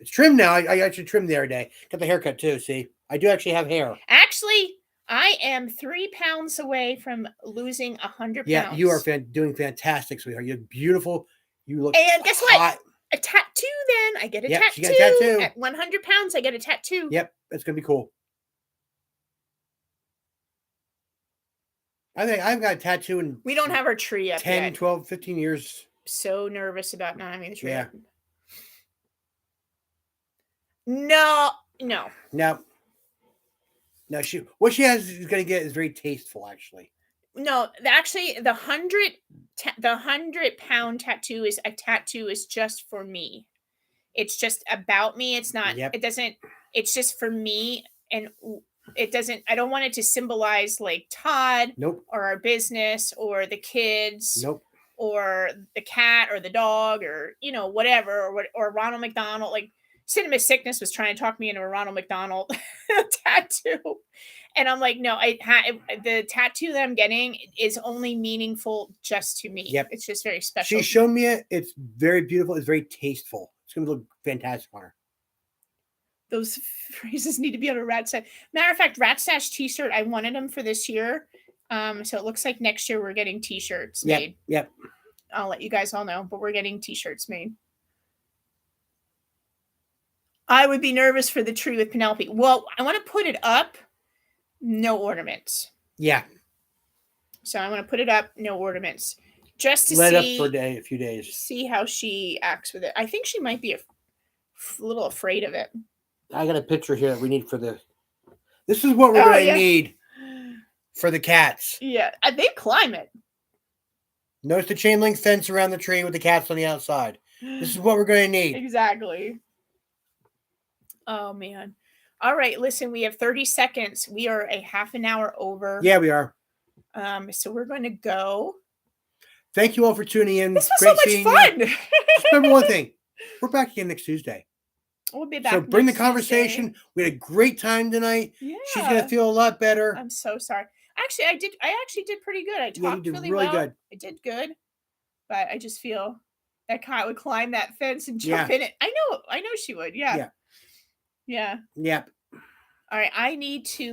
It's trimmed now. I actually trimmed the other day. Got the haircut too. See, I do actually have hair. Actually, I am 3 pounds away from losing 100 pounds. Yeah, you are doing fantastic, sweetheart. You're beautiful. You look. And guess hot. what? A tattoo. Then I get a tattoo. She got a tattoo. At 100 pounds, I get a tattoo. Yep, it's gonna be cool. I think I've got a tattoo in. We don't have our tree up 10, yet. 12, 15 years. So nervous about not having the tree Yeah. up. No. What she has is going to get is very tasteful, actually. No, actually, the 100-pound tattoo is just for me. It's just about me. It's not. Yep. It doesn't. It's just for me, and it doesn't. I don't want it to symbolize like Todd. Nope. Or our business, or the kids. Nope. Or the cat, or the dog, or whatever, or Ronald McDonald. Like Cinema Sickness was trying to talk me into a Ronald McDonald tattoo. And I'm like, no, the tattoo that I'm getting is only meaningful just to me. Yep. It's just very special. She showed me it. It's very beautiful. It's very tasteful. It's going to look fantastic on her. Those phrases need to be on a Rat Stash. Matter of fact, Rat Stash t-shirt, I wanted them for this year. So it looks like next year we're getting t-shirts made. Yep. I'll let you guys all know, but we're getting t-shirts made. I would be nervous for the tree with Penelope. Well, I want to put it up. No ornaments. Yeah. So I want to put it up. No ornaments. Just to Let see. up for a few days. See how she acts with it. I think she might be a little afraid of it. I got a picture here that we need for the. This is what we're going to need for the cats. Yeah, they climb it. Notice the chain link fence around the tree with the cats on the outside. This is what we're going to need. Exactly. Oh, man. All right, listen, we have 30 seconds. We are a half an hour over. Yeah, we are. So we're going to go. thank you all for tuning in. This was so much fun. Just remember one thing. We're back again next Tuesday. We'll be back. So bring the next conversation. Tuesday. We had a great time tonight. Yeah. She's gonna feel a lot better. I'm so sorry. Actually, I actually did pretty good. I talked you did really really well. good. I did good. But I just feel that cat would climb that fence and jump in it. I know she would. Yeah. Yep. All right. I need to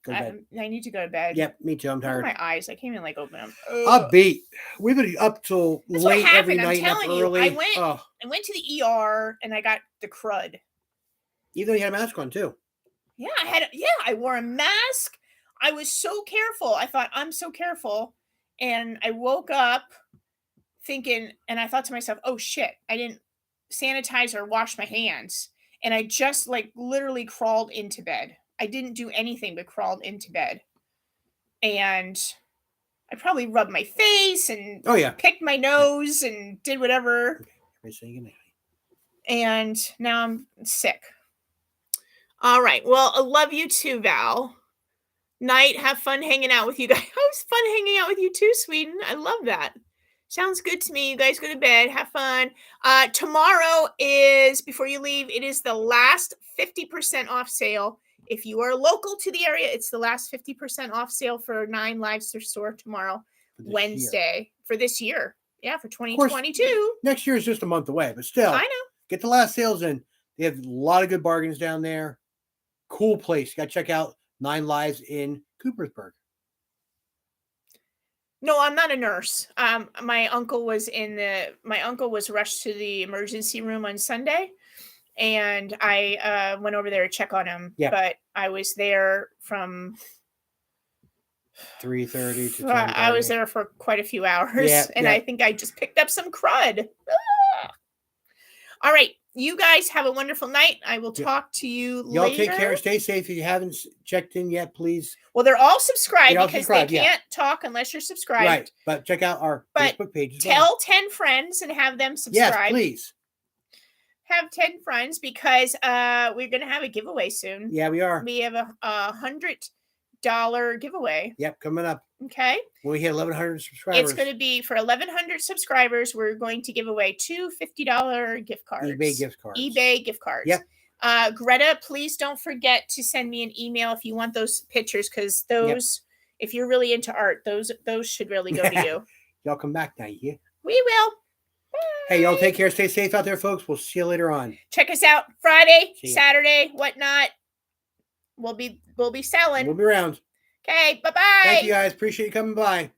Go to bed. I need to go to bed. Yep, me too. I'm tired. My eyes. I can't even open them. I'll beat. We've been up till That's late what every happened. night. I'm telling early. you. I went to the ER and I got the crud. Even though you had a mask on too. Yeah, I wore a mask. I was so careful. I thought, I'm so careful. And I woke up thinking, and I thought to myself, oh shit, I didn't sanitize or wash my hands. And I just literally crawled into bed. I didn't do anything but crawled into bed. And I probably rubbed my face and picked my nose and did whatever. And now I'm sick. All right. Well, I love you too, Val. Night, have fun hanging out with you guys. It was fun hanging out with you too, Sweden. I love that. Sounds good to me. You guys go to bed. Have fun. Tomorrow is, before you leave, it is the last 50% off sale. If you are local to the area, it's the last 50% off sale for 9 Live Store tomorrow, Wednesday, for this year. Yeah, for 2022. Course, next year is just a month away, but still. I know. Get the last sales in. They have a lot of good bargains down there. Cool place. You got to check out 9 Lives in Coopersburg. No, I'm not a nurse. My uncle was rushed to the emergency room on Sunday, and I went over there to check on him. Yeah. But I was there from 3:30 to 10:30. I was there for quite a few hours, and I think I just picked up some crud. All right. You guys have a wonderful night. I will talk to you later. Y'all take care. Stay safe. If you haven't checked in yet, please. Well, they're all subscribed because they can't talk unless you're subscribed. Right. But check out our Facebook page. Tell 10 friends and have them subscribe. Yes, please. Have 10 friends because we're going to have a giveaway soon. Yeah, we are. We have a $100 giveaway. Yep, coming up. Okay. When we hit 1,100 subscribers. It's going to be for 1,100 subscribers. We're going to give away 2 $50 gift cards. eBay gift cards. eBay gift cards. Yep. Greta, please don't forget to send me an email if you want those pictures, because those, if you're really into art, those should really go to you. Y'all come back now, yeah? We will. Bye. Hey, y'all take care. Stay safe out there, folks. We'll see you later on. Check us out Friday, Saturday, whatnot. We'll be selling. We'll be around. Okay, bye-bye. Thank you, guys. Appreciate you coming by.